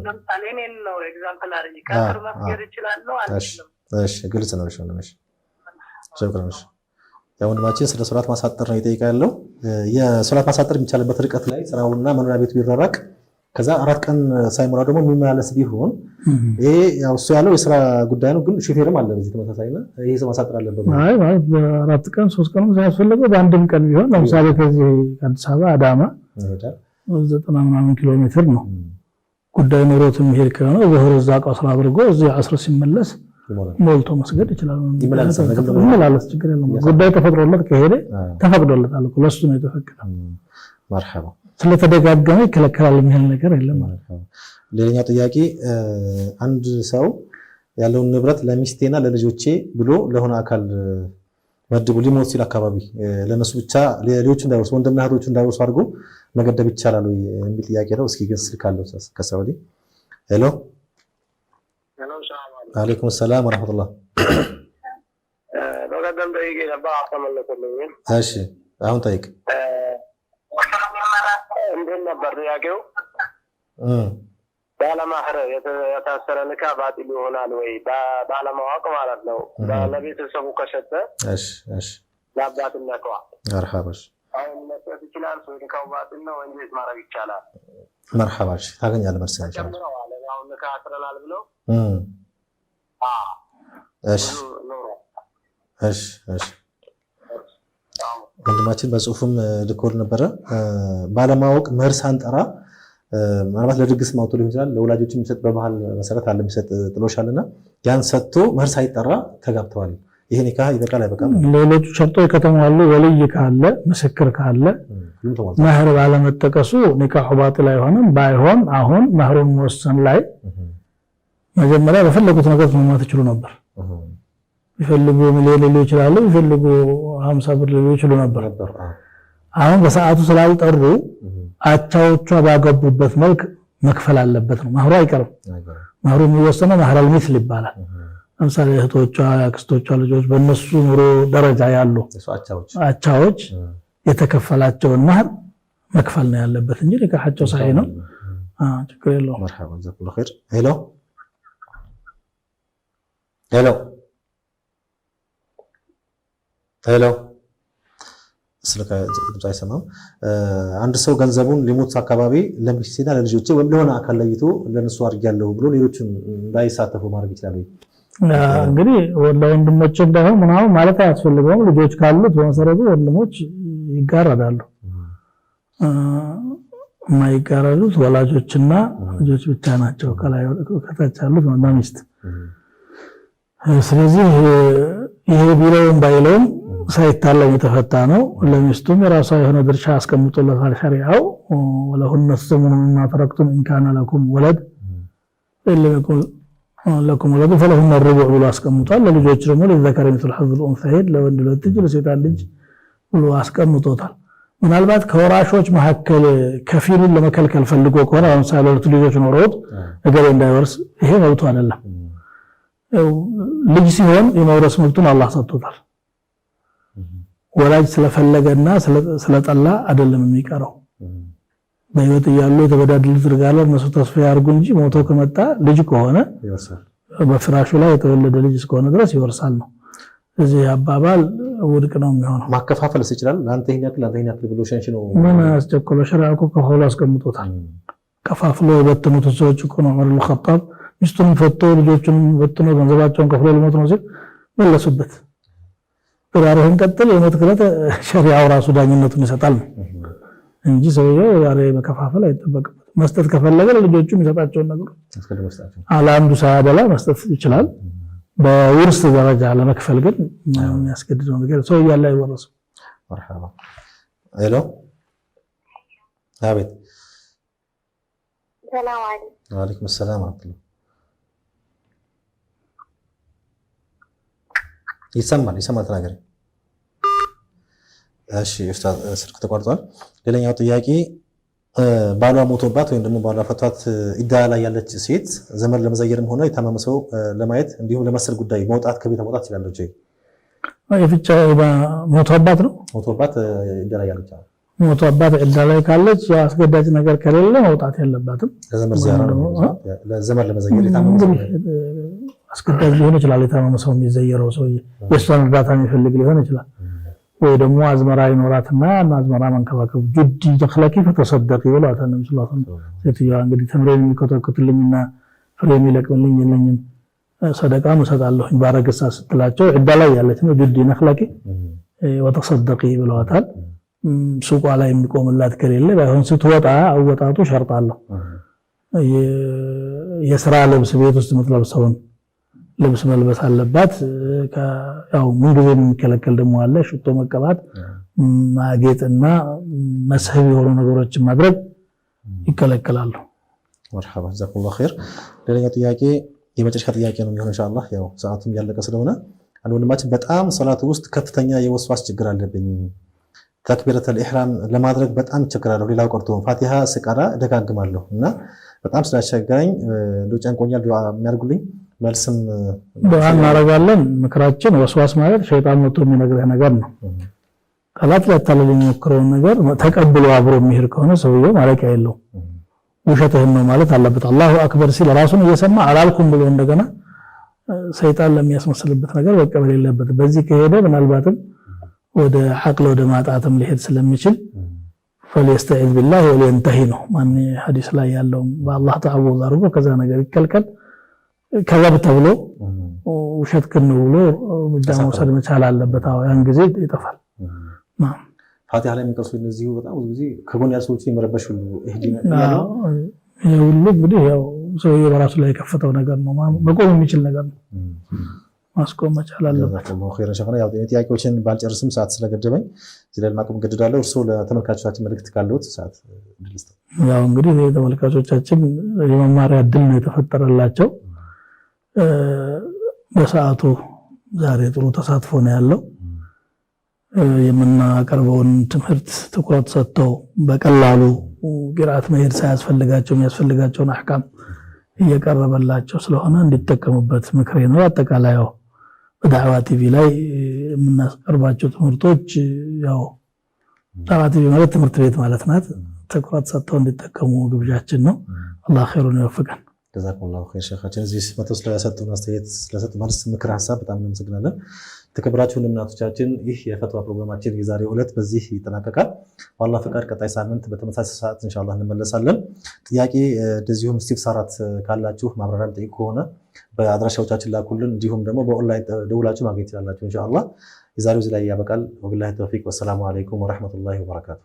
ለምሳሌ እኔን ነው ኤግዛምፕል አድርጌ ከስር መስገድ ይችላል ነው አይደለም?
እሺ ግልጽ ነው። እሺ ሸክራንሽ ወንድማችን ስለ ሶላት ማሳጠር ነው ይጠይቃለው። የሶላት ማሳጠር የሚቻልበት ርቀት ላይ ስራውና መኖሪያ ቤቱ ቢራራቅ ከዛ 4 ቀን ሳይሞላ ደግሞ የሚመላለስ ቢሆን ይሄ ያው እሱ ያለው የስራ ጉዳይ ነው። ግን ሹፌርም አለ በዚህ ተመሳሳይና ይሄ ሰው ማሳጠር አለበት።
አይ ማለት በ4 ቀን 3 ቀን ሳይፈልገው በአንድም ቀን ቢሆን ለምሳሌ ከዚህ አዲስ አበባ አዳማ 90 ምናምን ኪሎ ሜትር ነው። ጉዳይ ኖሮት የሚሄድ ከሆነ ዙህር እዛ ቀስራ አድርጎ እዚህ 10 ሲመለስ ሞልቶ መስገድ ይችላል። ይመላለስ ችግር የለም። ጉዳይ ተፈቅዶለት ከሄደ ተፈቅዶለታል እኮ ለሱ ነው የተፈቀደው።
መርሐባ
ስለተደጋገመ ይከለከላል የሚል ነገር የለም ማለት ነው።
ሌላኛው ጥያቄ አንድ ሰው ያለውን ንብረት ለሚስቴና ለልጆቼ ብሎ ለሆነ አካል መድቡ ሊሞት ሲል አካባቢ ለነሱ ብቻ ሌሎቹ እንዳይወርሱ ወንድምና እህቶቹ እንዳይወርሱ አድርጎ መገደብ ይቻላል ወይ የሚል ጥያቄ ነው። እስኪ ግን ስልክ አለው ከሳውዲ። ሄሎ አለይኩም ሰላም ወራህመቱላህ።
በቀደም ጠይቄ ነበር አልተመለሰልኝም።
እሺ አሁን ጠይቅ።
እንዴት ነበር ጥያቄው? ባለማህር የታሰረ ንካ ባጢል ይሆናል ወይ? ባለማወቅ ማለት ነው። ለቤተሰቡ ከሰጠ ለአባትነቷ
መርሐባሽ
አሁን መስጠት ይችላል። ሰው ንካው ባጢል ነው እንዴት ማድረግ ይቻላል?
መርሐባሽ ታገኛለህ መልስ ኢንሻአላህ።
አሁን ንካ አስረናል ብለው
እሺ ወንድማችን በጽሁፍም ልኮል ነበረ። ባለማወቅ መህር ሳንጠራ ምናልባት ለድግስ ማውቶ ሊሆን ይችላል። ለወላጆች የሚሰጥ በባህል መሰረት አለ የሚሰጥ ጥሎሻልና ያን ሰጥቶ መህር ሳይጠራ ተጋብተዋል። ይሄ ኒካህ ይበቃል አይበቃም?
ሌሎቹ ሸርጦች ከተሟሉ ወልይ ካለ ምስክር ካለ መህር ባለመጠቀሱ ኒካሁ ባጢል አይሆንም። ባይሆን አሁን መህሩን መወሰን ላይ መጀመሪያ በፈለጉት ነገር መስማት ይችሉ ነበር። ይፈልጉ ሚሊዮን ሊሉ ይችላሉ፣ ይፈልጉ 50 ብር ሊሉ ይችሉ ነበር። አሁን በሰዓቱ ስላልጠሩ አቻዎቿ ባገቡበት መልክ መክፈል አለበት ነው። መህሩ አይቀርም። መህሩ የሚወሰነው መህረል ሚስል ይባላል። ለምሳሌ እህቶቿ፣ አክስቶቿ ልጆች በእነሱ ኑሮ ደረጃ ያሉ አቻዎች የተከፈላቸውን መህር መክፈል ነው ያለበት እንጂ ኒካሃቸው ሳይ ነው ችግር የለውም።
መርሐባ ጀዛኩላሁ ኸይር። ሄሎ ስልክ ድምጽ አይሰማም። አንድ ሰው ገንዘቡን ሊሞት አካባቢ ለሚስቴና ለልጆቼ ወይም ለሆነ አካል ለይቶ ለነሱ አድርጊያለሁ ብሎ ሌሎችን እንዳይሳተፉ ማድረግ ይችላል ወይ?
እንግዲህ ለወንድሞች እንዳይሆን ምናምን ማለት አያስፈልገውም። ልጆች ካሉት በመሰረቱ ወንድሞች ይጋራዳሉ። የማይጋራዱት ወላጆችና ልጆች ብቻ ናቸው፣ ከላይ ከታች ያሉት ወንድና ሚስት። ስለዚህ ይሄ ቢለውም ባይለውም ሳይታለም የተፈታ ነው። ለሚስቱም የራሷ የሆነ ድርሻ አስቀምጦለታል ሸሪዓው። ወለሁነ ሱሙኑ ሚማ ተረክቱም ኢን ካነ ለኩም ወለድ ለኩም ወለድ ፈለሁነ ሩቡዕ ብሎ አስቀምጧል። ለልጆች ደግሞ ለዘከረ ሚስሉ ሐዝል ኡንሰይን ለወንድ 2 እጅ ለሴት 1 እጅ ብሎ አስቀምጦታል። ምናልባት ከወራሾች መካከል ከፊሉን ለመከልከል ፈልጎ ከሆነ ለምሳሌ 2 ልጆች ኖረውት እገሌ እንዳይወርስ ይሄ መብቱ አይደለም። ልጅ ሲሆን የመውረስ መብቱን አላህ ሰጥቶታል። ወላጅ ስለፈለገና ስለጠላ አይደለም የሚቀረው። በህይወት እያሉ የተበዳደሉ ዝርጋለ እነሱ ተስፋ ያርጉ እንጂ ሞቶ ከመጣ ልጅ ከሆነ ይወርሳል። በፍራሹ ላይ የተወለደ ልጅ እስከሆነ ድረስ ይወርሳል ነው። እዚህ አባባል ውድቅ ነው የሚሆነው።
ማከፋፈልስ ይችላል? ለአንተ ይሄን ያክል ለአንተ ይሄን ያክል ብሎ ሸንሽኖ
ምን አስቸኮለ? ሸሪዓው ከሆነ አስቀምጦታል። ከፋፍሎ የበተኑት ሰዎች እኮ ነው ዑመር ኢብኑ ኸጣብ ሚስቱን ፈቶ ልጆቹን በትኖ ገንዘባቸውን ከፍሎ ሊሞት ነው ሲል መለሱበት። ራርህን ቀጥል የሞት ክለት ሸሪዓው ራሱ ዳኝነቱን ይሰጣል እንጂ ሰውየው ዛሬ መከፋፈል አይጠበቅበት። መስጠት ከፈለገ ለልጆቹ የሚሰጣቸውን ነገር አላንዱ ሳያደላ መስጠት ይችላል። በውርስ ደረጃ ለመክፈል ግን የሚያስገድደው ነገር ሰው ያለ አይወረስም።
መርሐባ ሄሎ አቤት
ሰላም አለይኩም።
ወአለይኩም ሰላም ወራህመቱላህ። ይሰማል ተናገሪ። እሺ ኡስታዝ ስልክ ተቋርጧል። ሌላኛው ጥያቄ ባሏ ሞቶባት ወይም ደግሞ ባሏ ፈቷት ኢዳ ላይ ያለች ሴት ዘመን ለመዘየርም ሆነ የታመመ ሰው ለማየት እንዲሁም ለመሰል ጉዳይ መውጣት ከቤት መውጣት ትችላለች ወይ?
የፍቻ ሞቶባት ነው
ሞቶባት ኢዳ ላይ ያለች
ሞቶባት ኢዳ ላይ ካለች አስገዳጅ ነገር ከሌለ መውጣት የለባትም።
ለዘመን ዚያራ ነው ለዘመን ለመዘየር የታመመ ሰው
አስገዳጅ ሊሆን ይችላል። የታመመ ሰው የሚዘየረው ሰው የእሷን እርዳታ የሚፈልግ ሊሆን ይችላል። ወይ ደግሞ አዝመራ ይኖራትና አዝመራ መንከባከብ ጁዲ ተخلቂ ፈተሰደቂ ብሏት ነብዩ ሰለላሁ ዐለይሂ ወሰለም ሴትዮዋ እንግዲህ ተምሬን የሚከተክትልኝና ፍሬ የሚለቅምልኝ የለኝም ሰደቃ መሰጣለሁ ባረከሳ ስትላቸው ዕዳ ላይ ያለች ነው ጁዲ ነخلቂ ወተሰደቂ ብሏታል። ሱቋ ላይ የሚቆምላት ከሌለ ባይሆን ስትወጣ አወጣጡ ሸርጥ አለው። የሥራ ልብስ ቤት ውስጥ የምትለብሰውን ልብስ መልበስ አለባት። ያው ምን ጊዜ የሚከለከል ደግሞ አለ ሽቶ መቀባት ማጌጥና መስህብ የሆኑ ነገሮችን ማድረግ ይከለከላሉ።
መርሐባ ጀዛኩላሁ ኸይር። ሌላኛው ጥያቄ የመጨረሻ ጥያቄ ነው የሚሆነው ኢንሻአላህ ያው ሰዓቱም ያለቀ ስለሆነ አንድ ወንድማችን በጣም ሶላቱ ውስጥ ከፍተኛ የወስዋስ ችግር አለብኝ ተክቢረተል ኢህራም ለማድረግ በጣም ቸገራለሁ ሌላው ቀርቶ ፋቲሃ ስቀራ ደጋግማለሁ እና በጣም ስላስቸገረኝ እንደው ጨንቆኛል ዱዓ የሚያርጉልኝ መልስም
ዱዓ እናደርጋለን። ምክራችን ወስዋስ ማለት ሸይጣን መጥቶ የሚነግረህ ነገር ነው። ጠላት ሊያታልል የሚሞክረውን ነገር ተቀብሎ አብሮ የሚሄድ ከሆነ ሰውየው ማለቂያ የለውም። ውሸትህን ነው ማለት አለበት። አላሁ አክበር ሲል ራሱን እየሰማ አላልኩም ብሎ እንደገና ሰይጣን ለሚያስመስልበት ነገር መቀበል የለበትም። በዚህ ከሄደ ምናልባትም ወደ ሐቅል ወደ ማጣትም ሊሄድ ስለሚችል فليستعذ بالله ولينتهي ነው ማን ሐዲስ ላይ ያለው በአላህ ተዓወዝ አድርጎ ከዛ ነገር ይከልከል ከዛ ተብሎ ውሸት ከነ ብሎ ምዳም ወሰድ መቻል አለበት። አዎ ያን ጊዜ ይጠፋል።
ፋቲሃ ላይ የሚቀርሱ እነዚህ በጣም ብዙ ጊዜ ከጎን ያሉ ሰዎች የሚረበሹ እህዲና ያለው
ሁሉ እንግዲህ ያው ሰውየው በራሱ ላይ የከፈተው ነገር ነው። መቆም የሚችል ነገር ነው። ማስቆም መቻል አለበት።
ኸይር ሸኸና ያው ጥያቄዎችን ባልጨርስም ሰዓት ስለገደበኝ ስለል ማቆም ገድዳለሁ። እርሶ ለተመልካቾቻችን መልእክት ካለዎት ሰዓት ድልስተ
ያው እንግዲህ ተመልካቾቻችን የመማሪያ እድል ነው የተፈጠረላቸው። በሰዓቱ ዛሬ ጥሩ ተሳትፎ ነው ያለው። የምናቀርበውን ትምህርት ትኩረት ሰጥተው በቀላሉ ቂራአት መሄድ ሳያስፈልጋቸው የሚያስፈልጋቸውን አህካም እየቀረበላቸው ስለሆነ እንዲጠቀሙበት ምክሬ ነው። አጠቃላይ ያው በዳዕዋ ቲቪ ላይ የምናቀርባቸው ትምህርቶች ያው ዳዕዋ ቲቪ ማለት ትምህርት ቤት ማለት ናት። ትኩረት ሰጥተው እንዲጠቀሙ ግብዣችን ነው። አላህ ኸይሩን ይወፍቀን።
ጀዛኩሙላሁ ኸይር ሸኻችን እዚህ መተው ስለሰጡን አስተያየት ስለሰጡ መልስ ምክር ሐሳብ በጣም እናመሰግናለን። ተከብራችሁ እናቶቻችን ይህ የፈትዋ ፕሮግራማችን የዛሬው ዕለት በዚህ ይጠናቀቃል። በአላህ ፈቃድ ቀጣይ ሳምንት በተመሳሳይ ሰዓት ኢንሻአላህ እንመለሳለን። ጥያቄ እንደዚሁም ኢስቲፍሳራት ካላችሁ ማብራሪያ ጠይቁ ከሆነ በአድራሻዎቻችን ላኩልን። እንዲሁም ደግሞ በኦንላይን ደውላችሁ ማግኘት ይችላላችሁ ኢንሻአላህ። የዛሬው እዚህ ላይ ያበቃል። ወቢላሂ ተውፊቅ ወሰላሙ አለይኩም ወራህመቱላሂ ወበረካቱ።